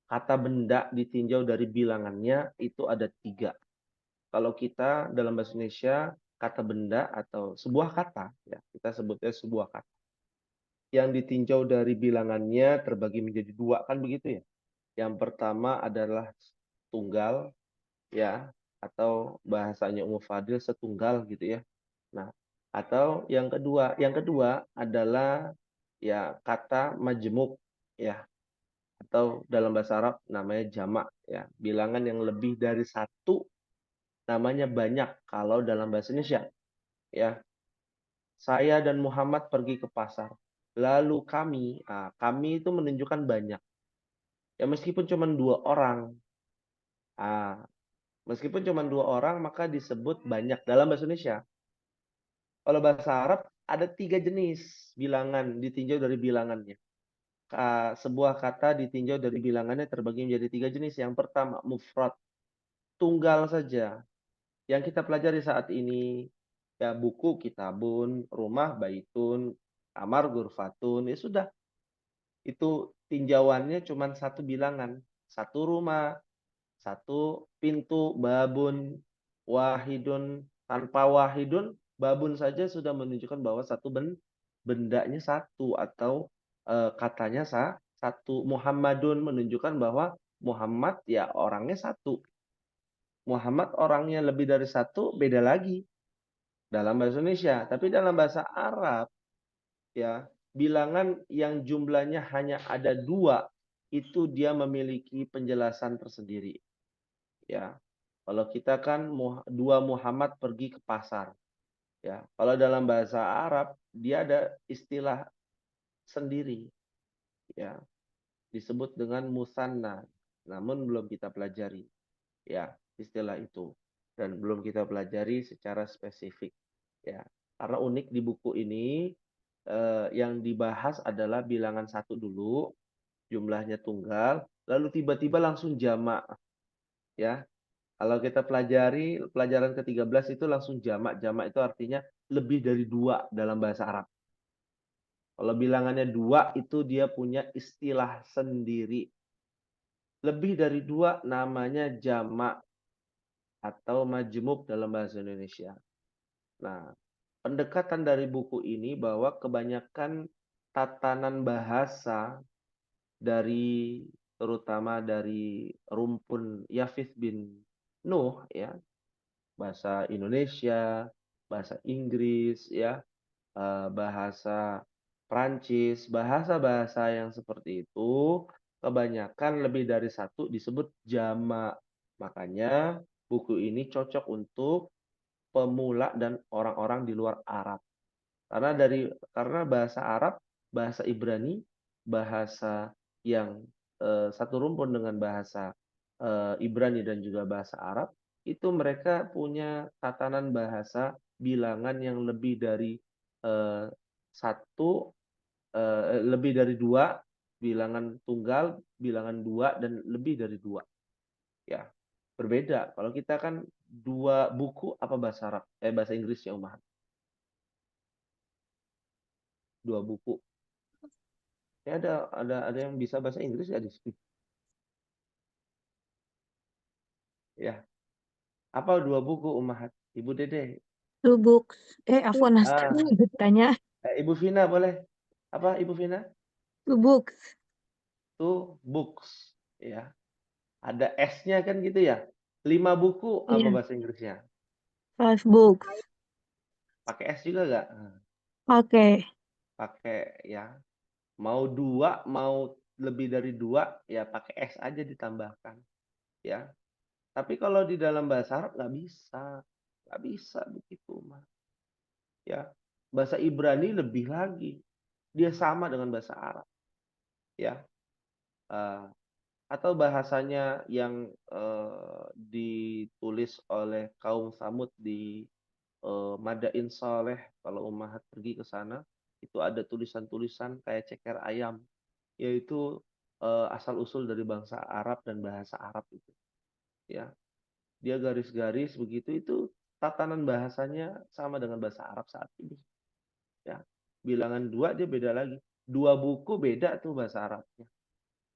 kata benda ditinjau dari bilangannya itu ada 3. Kalau kita dalam bahasa Indonesia kata benda atau sebuah kata, ya kita sebutnya sebuah kata. Yang ditinjau dari bilangannya terbagi menjadi 2 kan begitu ya. Yang pertama adalah tunggal, ya atau bahasanya Ummu Fadil setunggal gitu ya. Nah, atau yang kedua adalah ya kata majmuk ya atau dalam bahasa Arab namanya jamak ya. Bilangan yang lebih dari 1 namanya banyak kalau dalam bahasa Indonesia. Ya, saya dan Muhammad pergi ke pasar. Lalu kami itu menunjukkan banyak. Ya meskipun cuma 2 orang. Meskipun cuma 2 orang maka disebut banyak dalam bahasa Indonesia. Kalau bahasa Arab ada 3 jenis bilangan ditinjau dari bilangannya. Sebuah kata ditinjau dari bilangannya terbagi menjadi 3 jenis. Yang pertama mufrad, tunggal saja. Yang kita pelajari saat ini ya buku kitabun, rumah baitun, kamar gurfatun, ya sudah. Itu tinjauannya cuma 1 bilangan, 1 rumah, 1 pintu, babun, wahidun, tanpa wahidun, babun saja sudah menunjukkan bahwa 1 bendanya 1 atau katanya 1. Muhammadun menunjukkan bahwa Muhammad ya orangnya 1. Muhammad orangnya lebih dari 1 beda lagi dalam bahasa Indonesia. Tapi dalam bahasa Arab ya bilangan yang jumlahnya hanya ada 2 itu dia memiliki penjelasan tersendiri. Ya, kalau kita kan 2 Muhammad pergi ke pasar. Ya, kalau dalam bahasa Arab dia ada istilah sendiri. Ya, disebut dengan musanna. Namun belum kita pelajari. Ya, istilah itu. dan belum kita pelajari secara spesifik ya. Karena unik di buku ini yang dibahas adalah bilangan 1 dulu, jumlahnya tunggal, lalu tiba-tiba langsung jamak ya. Kalau kita pelajari pelajaran ke-13 itu langsung jamak. Jamak itu artinya lebih dari 2 dalam bahasa Arab. Kalau bilangannya 2 itu dia punya istilah sendiri. Lebih dari 2 namanya jamak atau majmuk dalam bahasa Indonesia. Nah, pendekatan dari buku ini bahwa kebanyakan tatanan bahasa dari terutama dari rumpun Yafith bin Nuh ya, bahasa Indonesia, bahasa Inggris ya, bahasa Prancis, bahasa-bahasa yang seperti itu kebanyakan lebih dari 1 disebut jamak. Makanya buku ini cocok untuk pemula dan orang-orang di luar Arab. Karena bahasa Arab, bahasa Ibrani, bahasa yang satu rumpun dengan bahasa Ibrani dan juga bahasa Arab, itu mereka punya tatanan bahasa bilangan yang lebih dari 1, lebih dari 2, bilangan tunggal, bilangan 2 dan lebih dari 2. Ya, berbeda. Kalau kita kan 2 buku apa bahasa Arab? Bahasa Inggris ya, Umar. 2 buku. Ya ada yang bisa bahasa Inggris ya di sini. Ya. Apa 2 buku Ummahat? Ibu Dede. 2 books. Afwan Ah, tanya. Ibu Vina boleh. Apa Ibu Vina? 2 books. 2 books. Ya. Ada S-nya kan gitu ya. 5 buku apa Iya, bahasa Inggrisnya? 5 books. Pakai S juga nggak? Oke. Pakai ya. Mau 2, mau lebih dari 2, ya pakai S aja ditambahkan. Ya. Tapi kalau di dalam bahasa Arab nggak bisa. Nggak bisa begitu, Mas. Ya. Bahasa Ibrani lebih lagi. Dia sama dengan bahasa Arab. Ya. Atau bahasanya yang ditulis oleh kaum Samud di Madain Saleh, kalau Ummahat pergi ke sana, itu ada tulisan-tulisan kayak ceker ayam, yaitu asal-usul dari bangsa Arab dan bahasa Arab itu. Ya, dia garis-garis begitu, itu tatanan bahasanya sama dengan bahasa Arab saat ini. Ya, bilangan 2 dia beda lagi. 2 buku beda tuh bahasa Arabnya.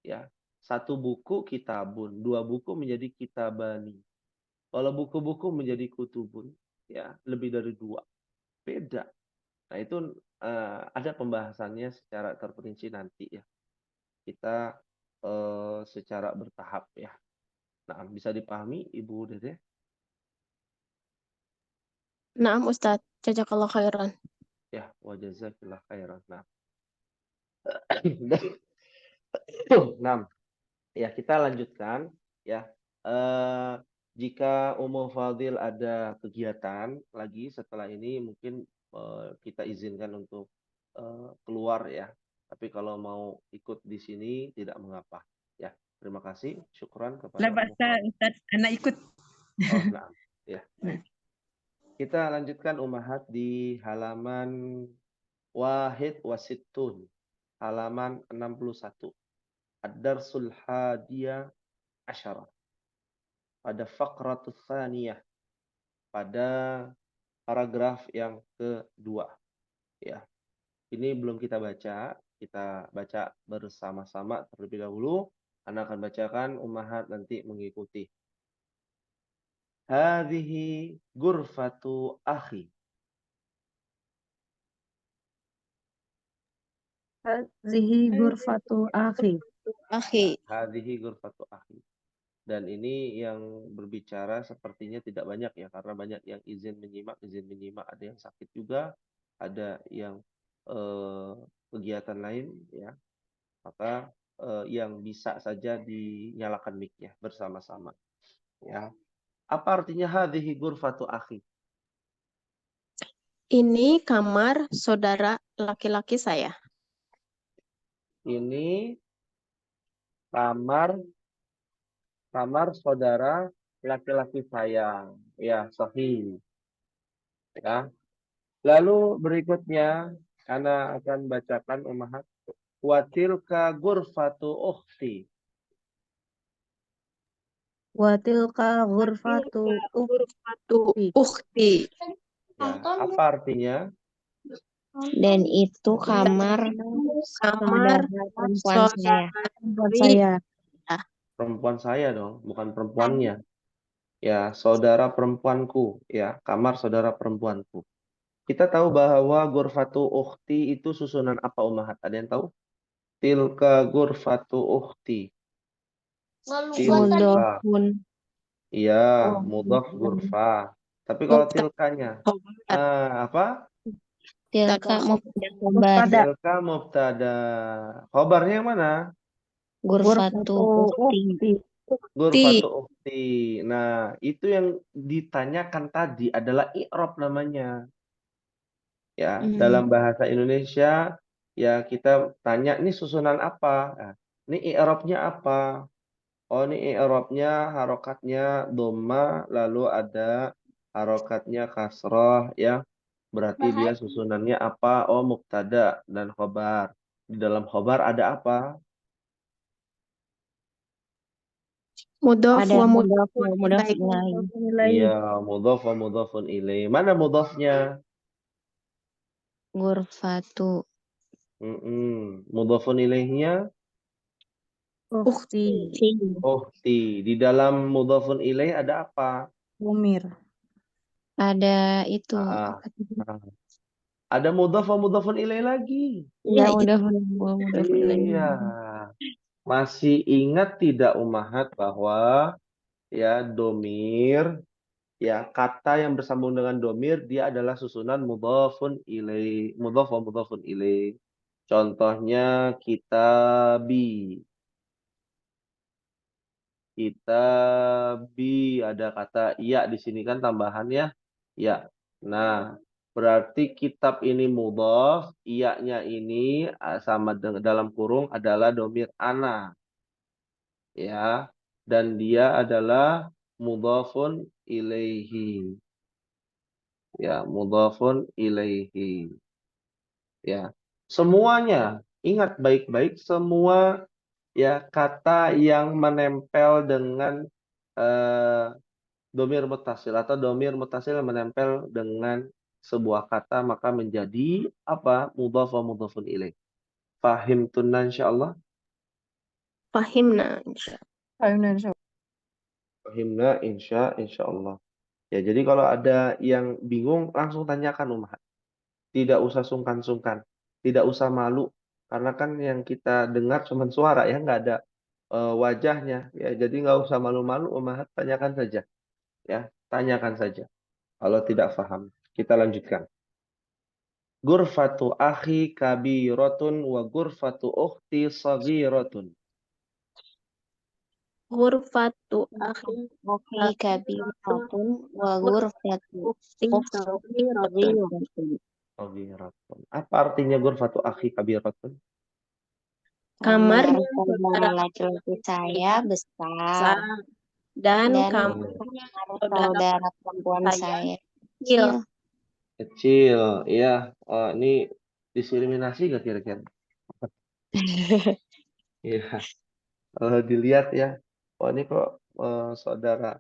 Ya, 1 buku kitabun, 2 buku menjadi kitabani. Kalau buku-buku menjadi kutubun, ya lebih dari 2, beda. Nah itu ada pembahasannya secara terperinci nanti ya. Kita secara bertahap ya. Nah bisa dipahami Ibu Dede? Naam Ustadz, jazakallah khairan. Ya, wa jazakillah khairan. Nah, nah, ya kita lanjutkan ya. Jika Ummu Fadil ada kegiatan lagi setelah ini mungkin kita izinkan untuk keluar ya. Tapi kalau mau ikut di sini tidak mengapa. Ya, terima kasih. Syukran kepada Ummu Fadil. Ustaz, anak ikut. Oh, nah. Ya, baik. Kita lanjutkan Ummahat di halaman Wahid Wasittun. Halaman 61. Ad-Darsul Hadiyah Asyara. Pada Faqratus Tsaniyah. Pada paragraf yang kedua. Ya. Ini belum kita baca. Kita baca bersama-sama terlebih dahulu. Anda akan bacakan, Ummahat nanti mengikuti. Hadhihi gurfatu akhi. Hadhihi ghurfatu akhi. Akhi. Hadhihi gurfatu akhi. Dan ini yang berbicara sepertinya tidak banyak ya, karena banyak yang izin menyimak, ada yang sakit juga, ada yang kegiatan lain ya. Maka yang bisa saja dinyalakan mic-nya bersama-sama. Ya. Apa artinya hadhihi ghurfatu akhi? Ini kamar saudara laki-laki saya. Ini kamar saudara laki-laki sayang. Ya, sahih. Ya. Lalu berikutnya ana akan bacakan ummahat. Wa tilka ghurfatu ukhti. Wa tilka ghurfatu Ghurfatu ukhti. ukhti. Ya, apa artinya? Dan itu kamar Kamar saudara perempuan saudara saya. Buat dari saya. Perempuan saya dong, bukan perempuannya. Ya, saudara perempuanku. Ya, kamar saudara perempuanku. Kita tahu bahwa ghurfatu ukhti itu susunan apa ummahat? Ada yang tahu? Tilka ghurfatu ukhti. Tilka. Mudhafun. Iya, Oh, mudhaf ghurfa. Tapi kalau tilkanya, apa? Tilka mubtada khobar. Mubtada. Tilka mubtada. Khobarnya yang mana? Ghurfatu ukhti. ukhti. Ghurfatu ukhti. Nah, itu yang ditanyakan tadi adalah i'rab namanya. Ya, dalam bahasa Indonesia ya kita tanya ini susunan apa? Nah, ini i'rabnya apa? Oh, ini i'rabnya harokatnya dhamma lalu ada harokatnya kasroh ya. Berarti dia susunannya apa? Oh, mubtada dan khobar. Di dalam khobar ada apa? mudhaf Ada wa mudhaf mudhafun wa mudhaf ilaih. ilaih. Iya, mudhaf wa mudhafun ilaih. Mana mudhafnya? Ghurfatu. Mudhafun ilaihnya Ukhti. ukhti. Di dalam mudhafun ilaih ada apa? Umir. Ada itu. Ah, ada mudhaf wa mudhafun ilaih lagi. Iya, mudhaf wa mudhaf ilaih. Iya. Masih ingat tidak ummahat bahwa ya domir ya kata yang bersambung dengan domir dia adalah susunan mudhafun ilaih, mudhaf wa mudhafun ilaih. Contohnya kitabi. Kitabi ada kata ya di sini kan tambahannya ya. Nah, berarti kitab ini mudhaf, iya-nya ini sama dengan dalam kurung adalah domir ana. Ya, dan dia adalah mudhafun ilaihi. Ya, mudhafun ilaihi. Ya. Semuanya ingat baik-baik semua ya kata yang menempel dengan domir mutasil atau domir mutasil yang menempel dengan sebuah kata maka menjadi apa? Mudhaf wa mudhafun ilaih. Fahim tunna insyaallah. Fahimna. Fahimna insyaallah. Ya, jadi kalau ada yang bingung langsung tanyakan ummahat. Tidak usah sungkan-sungkan, tidak usah malu karena kan yang kita dengar cuma suara ya, nggak ada wajahnya ya. Jadi nggak usah malu-malu ummahat, tanyakan saja. Ya, tanyakan saja. Kalau tidak paham, kita lanjutkan. Ghurfatu akhi kabiratun wa ghurfatu ukhti saghiratun. Ghurfatu akhi Akhi kabiratun wa ghurfatu ukhti ukhti saghiratun. Saghiratun. Apa artinya ghurfatu akhi kabiratun? Kamar saudara laki-laki saya besar dan dan kamar saudara perempuan saya kecil. Kecil, ya. Oh, ini diskriminasi gak kira-kira? Iya. Kalau dilihat ya, oh ini kok saudara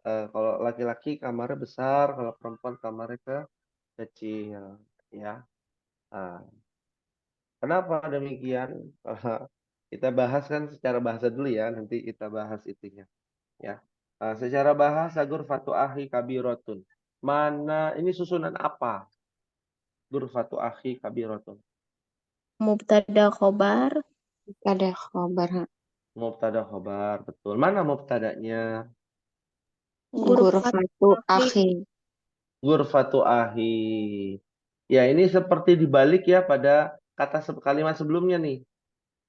kalau laki-laki kamarnya besar, kalau perempuan kamarnya kecil, ya. Nah, kenapa demikian? Kita bahas kan secara bahasa dulu ya, nanti kita bahas itunya, ya. Secara bahasa ghurfatu akhi kabiratun. Mana ini susunan apa? Ghurfatu akhi kabiratun. Mubtada khobar. Ada khobar. Mubtada khobar, betul. Mana mubtadanya? Ghurfatu akhi. Ghurfatu akhi. Ya, ini seperti dibalik ya pada kata kalimat sebelumnya nih.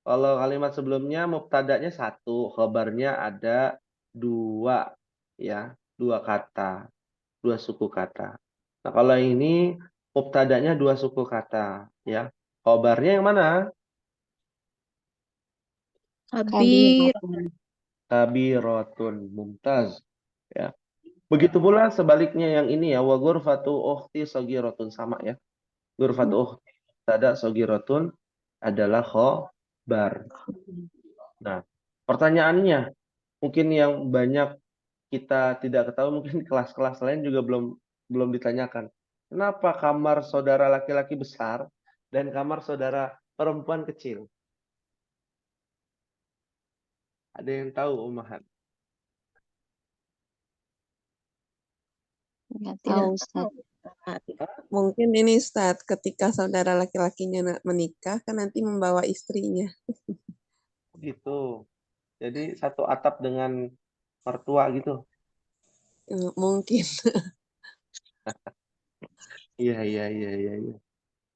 Kalau kalimat sebelumnya mubtadanya satu, khobarnya ada dua, ya, dua kata, dua suku kata. Nah, kalau ini mubtadanya dua suku kata, ya. Khobarnya yang mana? Kabir. Kabiratun, mumtaz. Ya. Begitu pula sebaliknya yang ini ya, wa ghurfatu ukhti saghiratun, sama ya. Ghurfatu ukhti mubtada, saghiratun adalah khobar. Nah, pertanyaannya mungkin yang banyak kita tidak ketahui, mungkin kelas-kelas lain juga belum ditanyakan. Kenapa kamar saudara laki-laki besar dan kamar saudara perempuan kecil? Ada yang tahu, Ummahat? Nggak Tidak tahu, tahu. Ustaz. Mungkin ini Ustadz, ketika saudara laki-lakinya menikah kan nanti membawa istrinya. Gitu. Jadi satu atap dengan mertua gitu. Mungkin. Iya, iya, iya, iya, iya.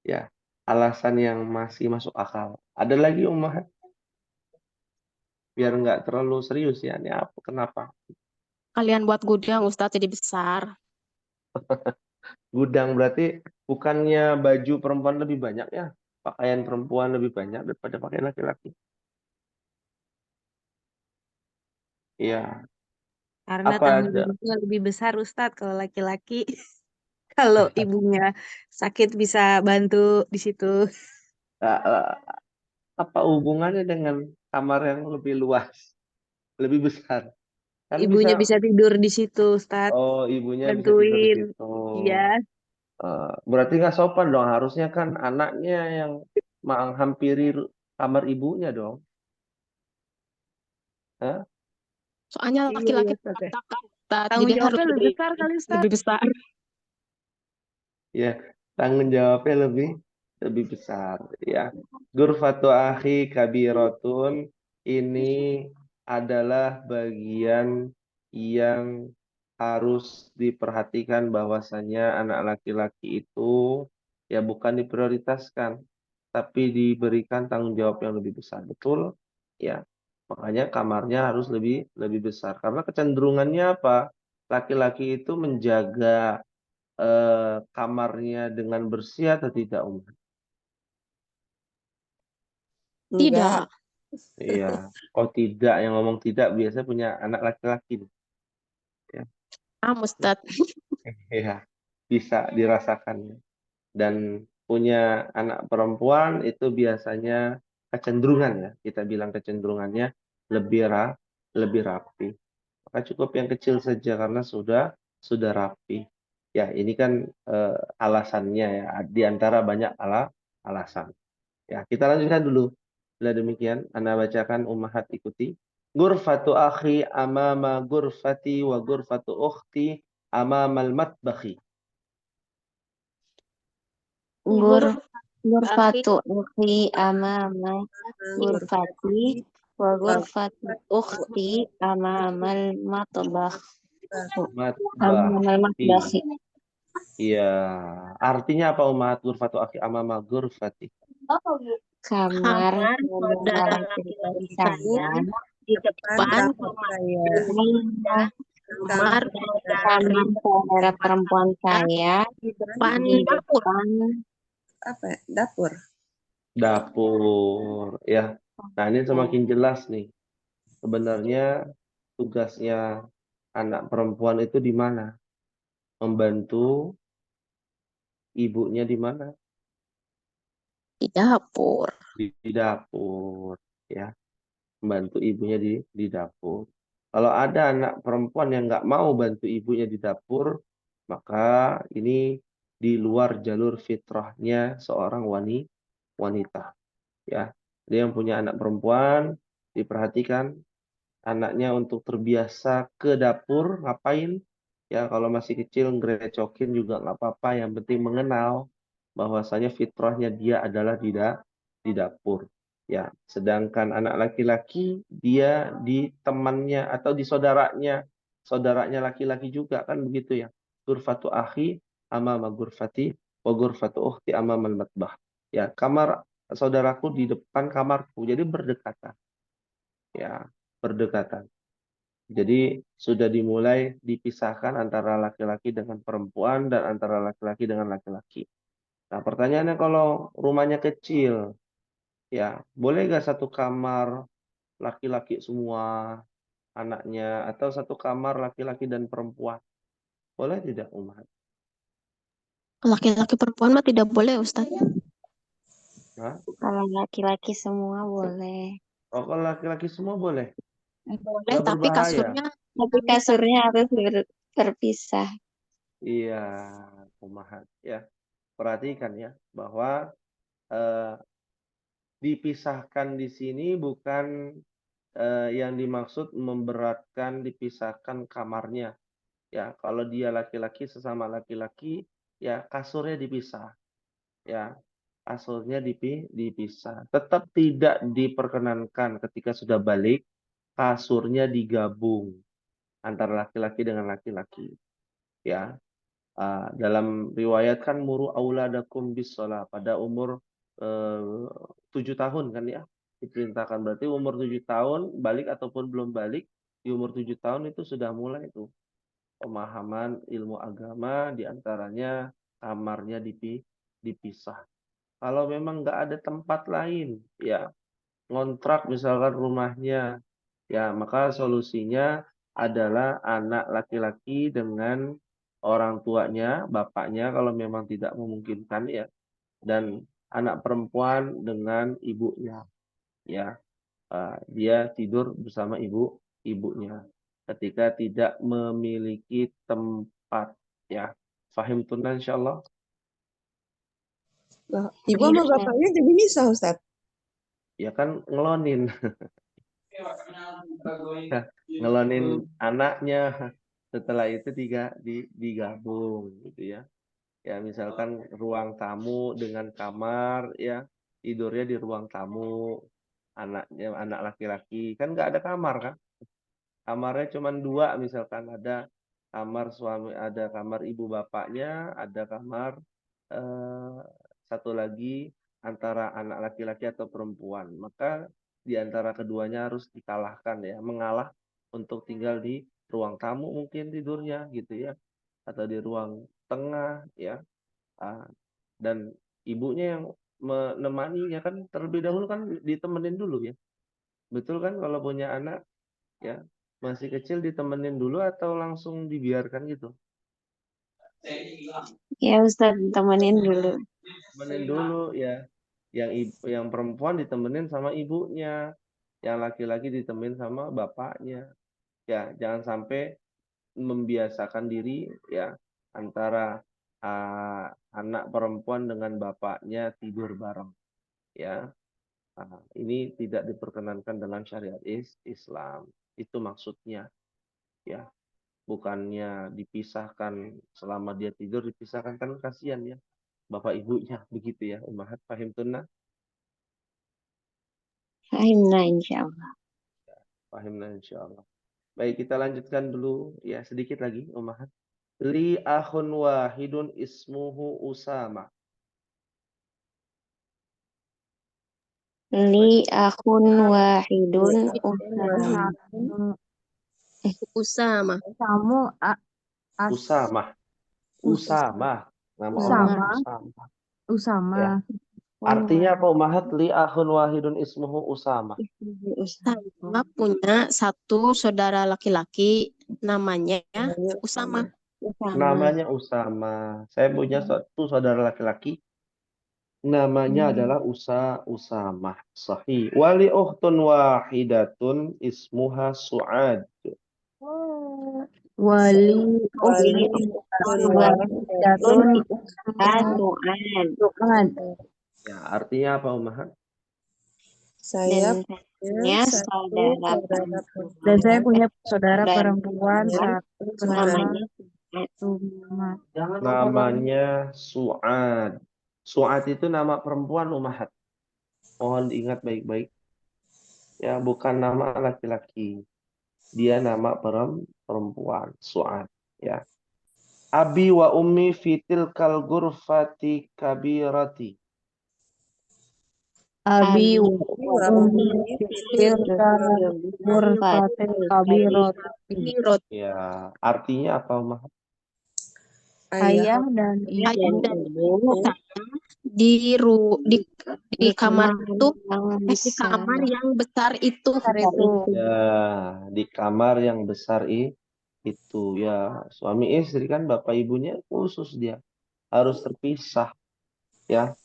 Ya, alasan yang masih masuk akal. Ada lagi, Ummahat? Biar nggak terlalu serius ya. Ini apa? Kenapa? Kalian buat gudang Ustadz jadi besar. Gudang berarti bukannya baju perempuan lebih banyak ya? Pakaian perempuan lebih banyak daripada pakaian laki-laki. Iya. Karena Apa tanggung ada? jawabnya lebih besar Ustadz kalau laki-laki. Kalau ibunya sakit bisa bantu di situ. Apa hubungannya dengan kamar yang lebih luas, lebih besar? Kan Ibunya bisa. bisa tidur di situ Ustadz. Oh, ibunya bisa tidur di Bantuin. situ. Iya. Berarti nggak sopan dong. Harusnya kan anaknya yang menghampiri kamar ibunya dong. Hah? Soalnya Iya, iya laki-laki Ustadz ya. berantakan, Ustadz. Tanggung Jadi harus jawabnya lebih besar kali Ustadz. lebih besar. Ya, tanggung jawabnya lebih besar ya. Ghurfatu akhi kabiratun, ini adalah bagian yang harus diperhatikan, bahwasanya anak laki-laki itu ya bukan diprioritaskan, tapi diberikan tanggung jawab yang lebih besar. Betul? Ya. Makanya kamarnya harus lebih lebih besar. Karena kecenderungannya apa? Laki-laki itu menjaga kamarnya dengan bersih atau tidak, Enggak. Tidak. Iya. Oh tidak, yang ngomong tidak biasanya punya anak laki-laki. Ya. Ustadz. Iya, bisa dirasakan. Dan punya anak perempuan itu biasanya kecenderungan ya, kita bilang kecenderungannya lebih rapi. Maka cukup yang kecil saja karena sudah rapi. Ya, ini kan alasannya ya, di antara banyak alasan. Ya, kita lanjutkan dulu. Bila demikian, Anda bacakan, Ummahat ikuti. Gurfatu akhi amama gurfati wa gurfatu ukhti amamal matbakhi. Ghurfatu akhi amama ghurfati wa ghurfatu ukhti amamal matbakh. Amamal matbakhi. Iya, artinya apa, Ummahat? Gurfatu akhi amama gurfati. Kamar saudara laki-laki saya di depan dapur saya. kamar kamar saudara perempuan saya di depan di dapur. depan Apa ya? Dapur. Dapur, ya. Nah, ini semakin jelas nih. Sebenarnya tugasnya anak perempuan itu di mana? Membantu ibunya di mana? Di dapur. Di dapur, ya. Membantu ibunya di dapur. Kalau ada anak perempuan yang nggak mau bantu ibunya di dapur, maka ini di luar jalur fitrahnya seorang wanita. Ya, dia yang punya anak perempuan, diperhatikan anaknya untuk terbiasa ke dapur. Ngapain? Ya, kalau masih kecil ngerecokin juga nggak apa-apa. Yang penting mengenal bahwasanya fitrahnya dia adalah di dapur. Ya, sedangkan anak laki-laki dia di temannya atau di saudaranya laki-laki juga kan begitu ya. Gurfatu akhi amama gurfati wa gurfatu ukhti amamal matbah. Ya, kamar saudaraku di depan kamarku. Jadi berdekatan. Ya, berdekatan. Jadi sudah dimulai dipisahkan antara laki-laki dengan perempuan dan antara laki-laki dengan laki-laki. Nah, pertanyaannya kalau rumahnya kecil, ya boleh nggak satu kamar laki-laki semua? anaknya, atau satu kamar laki-laki dan perempuan. Boleh tidak, Ummahat? Laki-laki perempuan mah tidak boleh, Ustaz. Hah? Kalau laki-laki semua boleh. Oh, kalau laki-laki semua boleh? Boleh, Nggak tapi berbahaya? kasurnya Tapi kasurnya harus berpisah. Iya, Ummahat. Ya, perhatikan ya, bahwa eh, dipisahkan di sini bukan yang dimaksud memberatkan dipisahkan kamarnya. Ya, kalau dia laki-laki sesama laki-laki, ya kasurnya dipisah. Ya, kasurnya dipisah. Tetap tidak diperkenankan ketika sudah balik, kasurnya digabung antara laki-laki dengan laki-laki. Ya, dalam riwayat kan muru auladakum bis shalah pada umur 7 tahun kan ya diperintahkan, berarti umur 7 tahun balik ataupun belum balik, di umur 7 tahun itu sudah mulai itu pemahaman ilmu agama, diantaranya kamarnya dipisah. Kalau memang nggak ada tempat lain, ya ngontrak misalkan rumahnya, ya maka solusinya adalah anak laki-laki dengan orang tuanya, bapaknya kalau memang tidak memungkinkan ya, dan anak perempuan dengan ibunya, ya. Dia tidur bersama ibunya ketika tidak memiliki tempat, ya. Fahim tunan insyaallah. Loh, ibu sama bapaknya jadi misah, Ustaz. Ya kan ngelonin. Ngelonin anaknya, setelah itu digabung gitu ya. Ya misalkan ruang tamu dengan kamar, ya tidurnya di ruang tamu, anaknya anak laki-laki kan nggak ada kamar kan, kamarnya cuma dua, misalkan ada kamar suami, ada kamar ibu bapaknya, ada kamar eh, satu lagi antara anak laki-laki atau perempuan, maka di antara keduanya harus dikalahkan ya, mengalah untuk tinggal di ruang tamu mungkin tidurnya gitu ya, atau di ruang tengah ya. Ah, dan ibunya yang menemaninya kan terlebih dahulu kan ditemenin dulu ya. Betul kan kalau punya anak ya masih kecil ditemenin dulu atau langsung dibiarkan gitu? Ya Ustaz, temenin dulu. Temenin dulu ya. Yang perempuan ditemenin sama ibunya, yang laki-laki ditemenin sama bapaknya. Ya, jangan sampai membiasakan diri ya antara anak perempuan dengan bapaknya tidur bareng ya. Ini tidak diperkenankan dalam syariat Islam. Itu maksudnya ya. Bukannya dipisahkan selama dia tidur, dipisahkan kan kasihan ya bapak ibunya, begitu ya Ummahat. Fahim tunnah? Fahimna insyaallah. Fahimna insyaallah. Baik, kita lanjutkan dulu ya sedikit lagi Ummahat. Li akhun wahidun ismuhu Usama. Li akhun wahidun Usama. Usama. Kamu Usama. Usama. Nama Usama. orang Usama. Usama. Ya. Artinya apa Ummahat? Li akhun wahidun ismuhu Usama. Saya punya satu saudara laki-laki namanya Usama. Namanya Usama. Saya punya satu saudara laki-laki namanya adalah Usamah. Sahih. Wali ukhtun wahidatun ismuha Su'ad. Wali wahidatun Su'ad. Ya, artinya apa Ummahat? Saya punya saudara Dan saya perempuan. punya saudara Dan perempuan satu namanya Sumat. Namanya Su'ad. Su'ad itu nama perempuan Ummahat. Mohon diingat baik-baik. Ya, bukan nama laki-laki. Dia nama perempuan, Su'ad. Ya. Abi wa ummi fitil kal gurfati kabirati. Abi wa ummi tilka ghurfatil kabirati. Ya, artinya apa Ummahat? ayah dan Ayah ibu dan ibu saya di di kamar kamar itu yang di kamar besar yang besar itu. besar besar itu. itu. Ya, di kamar yang besar itu ya, suami istri kan bapak ibunya khusus dia harus terpisah ya.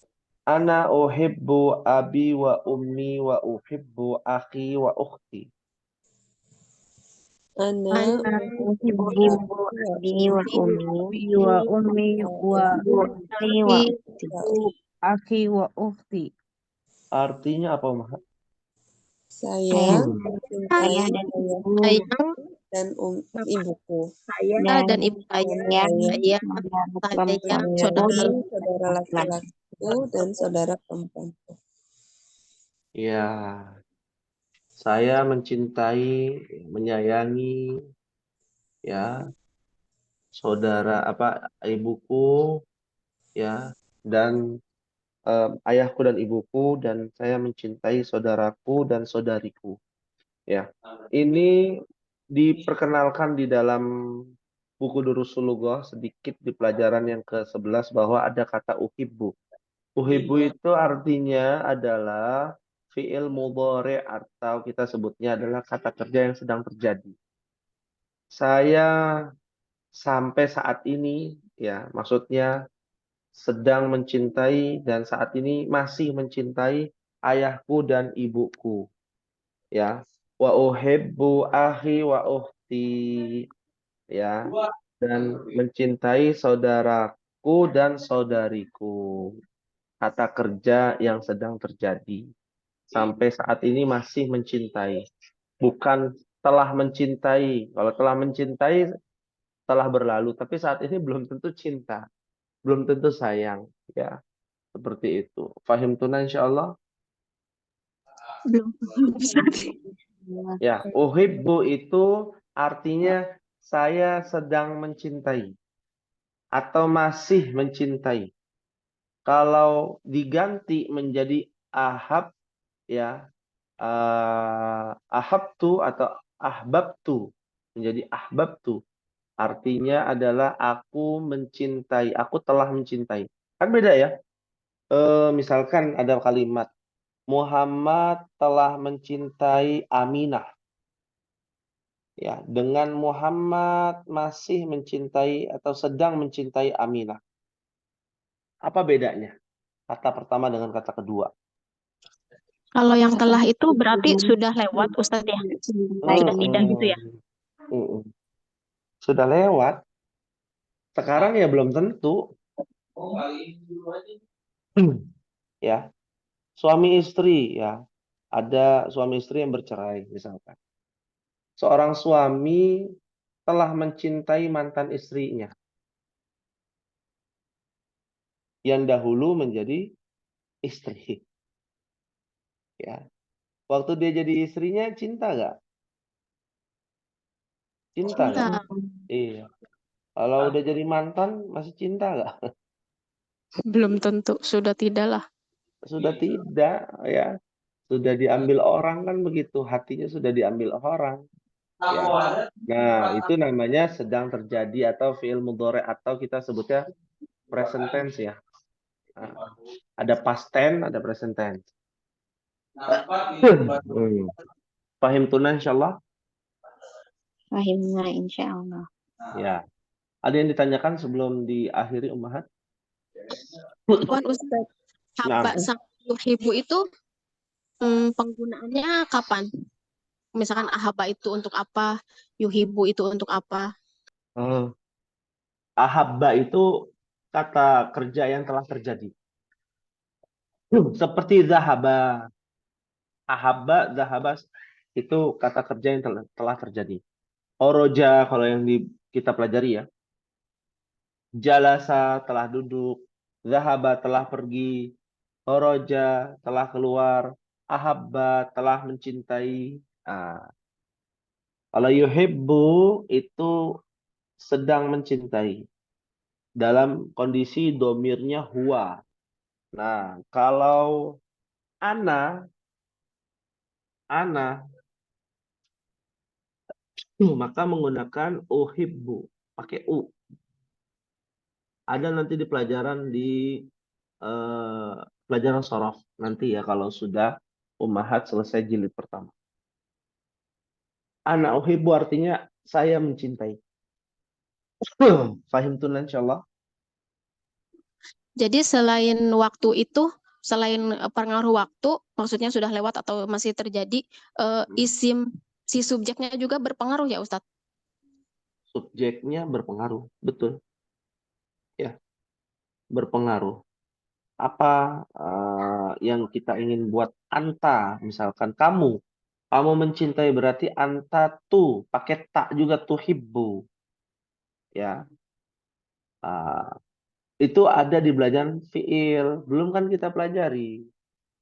Ana uhibbu abi wa ummi wa uhibbu akhi wa ukhti. Ana Uhibbu Uhibbu abi wa ummi abi wa ummi wa wa akhi wa ukhti. akhi wa ukhti. Artinya apa, Mah? saya Ayah mencintai dan ayah ibu Sayang dan ibuku saya dan dan ibu saya, ayah saudara saudara saya, dan saudara saudara laki-lakiku dan saudara perempuanku. Ya, saya mencintai, menyayangi ya saudara ibuku ya, dan ayahku dan ibuku, dan saya mencintai saudaraku dan saudariku ya. Ini diperkenalkan di dalam buku Durusul Lughah sedikit di pelajaran yang ke-11 bahwa ada kata uhibbu. Uhibbu itu artinya adalah fi'il mudhari atau kita sebutnya adalah kata kerja yang sedang terjadi. Saya sampai saat ini ya, maksudnya sedang mencintai dan saat ini masih mencintai ayahku dan ibuku ya. Wa uhibbu akhi wa ukhti ya, dan mencintai saudaraku dan saudariku. Kata kerja yang sedang terjadi. Sampai saat ini masih mencintai. Bukan telah mencintai. Kalau telah mencintai telah berlalu, tapi saat ini belum tentu cinta, belum tentu sayang ya. Seperti itu. Fahim tuna insyaallah. belum bisa. Ya, uhibbu itu artinya saya sedang mencintai atau masih mencintai. Kalau diganti menjadi ahab ya, ahabtu atau ahbabtu menjadi ahbabtu, artinya adalah aku mencintai, aku telah mencintai. Kan beda ya. Misalkan ada kalimat Muhammad telah mencintai Aminah. Ya, dengan Muhammad masih mencintai atau sedang mencintai Aminah. Apa bedanya? Kata pertama dengan kata kedua. Kalau yang telah itu berarti sudah lewat Ustadz ya, sudah tidak gitu ya. Sudah lewat. Sekarang ya belum tentu. Ya, suami istri ya. Ada suami istri yang bercerai misalkan. Seorang suami telah mencintai mantan istrinya yang dahulu menjadi istri. Ya. Waktu dia jadi istrinya cinta nggak? Cinta nggak? Cinta Iya. Kalau udah jadi mantan masih cinta nggak? belum tentu, sudah tidak lah. Sudah tidak ya. Sudah diambil orang kan begitu. Hatinya sudah diambil orang. Ya. Nah, itu namanya sedang terjadi atau fi'il mudhari atau kita sebutnya present tense ya. Nah, ada past tense, ada present tense. Pahim tuna insyaallah? Fahimna insyaallah. Ya. Ada yang ditanyakan sebelum diakhiri Ummahat? Bukan Ustadz, haba Nah, sama yuhibu itu penggunaannya kapan? Misalkan ahaba itu untuk apa, yuhibu itu untuk apa? ahabba itu kata kerja yang telah terjadi. Seperti zahaba. Ahabba, zahabas itu kata kerja yang telah terjadi. Oroja kalau yang kita pelajari ya. Jalasa telah duduk. Zahaba telah pergi. Oroja telah keluar. Ahabba telah mencintai. Nah, kalau yuhibbu itu sedang mencintai. Dalam kondisi domirnya huwa. Nah, kalau ana maka menggunakan uhibbu pakai u Ada nanti di pelajaran pelajaran sorof nanti ya kalau sudah Ummahat selesai jilid pertama. Ana uhibbu artinya saya mencintai. Fahim tuh insyaallah. Jadi selain waktu itu, selain pengaruh waktu, maksudnya sudah lewat atau masih terjadi, isim si subjeknya juga berpengaruh ya Ustadz? Subjeknya berpengaruh, betul. Ya, berpengaruh. Apa yang kita ingin buat anta, misalkan kamu mencintai berarti anta tuh pakai tak juga tuhibbu. Ya. Itu ada di belajar fiil, belum kan kita pelajari.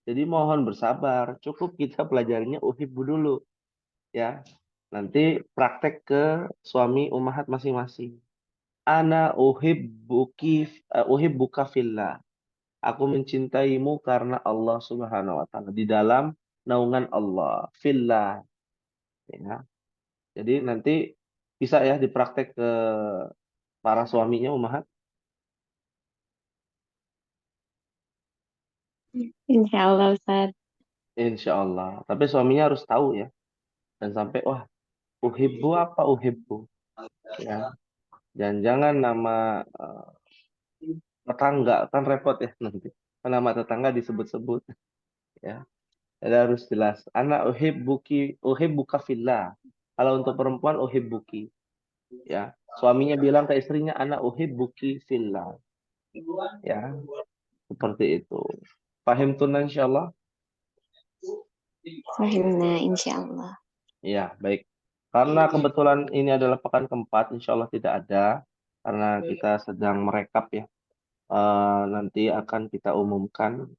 Jadi mohon bersabar, cukup kita pelajarinya uhibbu dulu. Ya. Nanti praktek ke suami ummahat masing-masing. Ana uhibbuka fillah. Aku mencintaimu karena Allah Subhanahu wa taala, di dalam naungan Allah, fillah. Ya. Jadi nanti bisa ya dipraktek ke para suaminya ummahat. Insya Allah Ustaz. Insya Allah. Tapi suaminya harus tahu ya. Dan sampai wah, uhibbu apa uhibbu. Ya. Jangan nama tetangga kan repot ya nanti. Nama tetangga disebut-sebut ya. Jadi harus jelas. Ana uhibbuka fillah. Kalau untuk perempuan uhibbuki. Ya. Suaminya bilang ke istrinya ana uhibbuki fillah. Ya. Seperti itu. Paham tuh insyaallah? Fahimna insya Allah. Ya, baik. Karena kebetulan ini adalah pekan keempat, insya Allah tidak ada. Karena kita sedang merekap ya. Nanti akan kita umumkan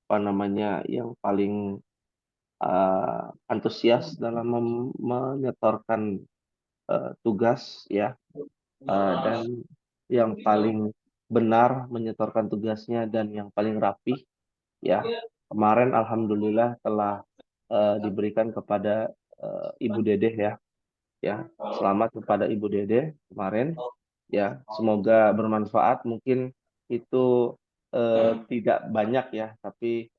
apa namanya yang paling antusias dalam menyetorkan tugas ya. Dan yang paling benar menyetorkan tugasnya dan yang paling rapi ya. Kemarin alhamdulillah telah diberikan kepada Ibu Dedeh ya. Ya, selamat kepada Ibu Dedeh kemarin. Ya, semoga bermanfaat. Mungkin itu tidak banyak ya, tapi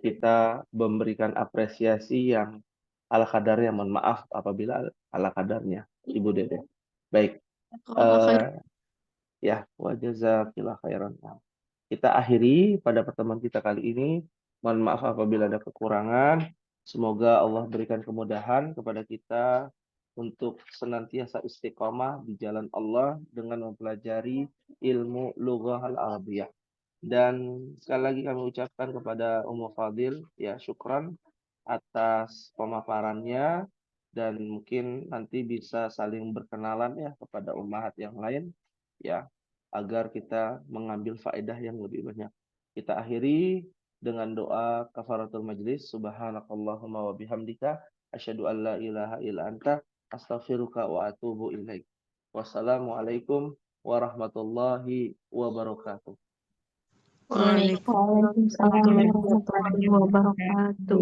kita memberikan apresiasi yang ala kadarnya. Mohon maaf apabila ala kadarnya, Ibu Dedeh. Baik. Ya, wa jazakillah khairan. Kita akhiri pada pertemuan kita kali ini. Mohon maaf apabila ada kekurangan. Semoga Allah berikan kemudahan kepada kita untuk senantiasa istiqomah di jalan Allah dengan mempelajari ilmu lughah al-arabiyah. Dan sekali lagi kami ucapkan kepada Ummu Fadil ya syukran atas pemaparannya, dan mungkin nanti bisa saling berkenalan ya kepada ummahat yang lain ya, agar kita mengambil faedah yang lebih banyak. Kita akhiri dengan doa kafaratul majlis. Subhanakallahumma wa bihamdika asyhadu an la ilaha illa anta astaghfiruka wa atubu ilaik. Wassalamualaikum warahmatullahi wabarakatuh. Waalaikumsalam Waalaikumsalam warahmatullahi wabarakatuh.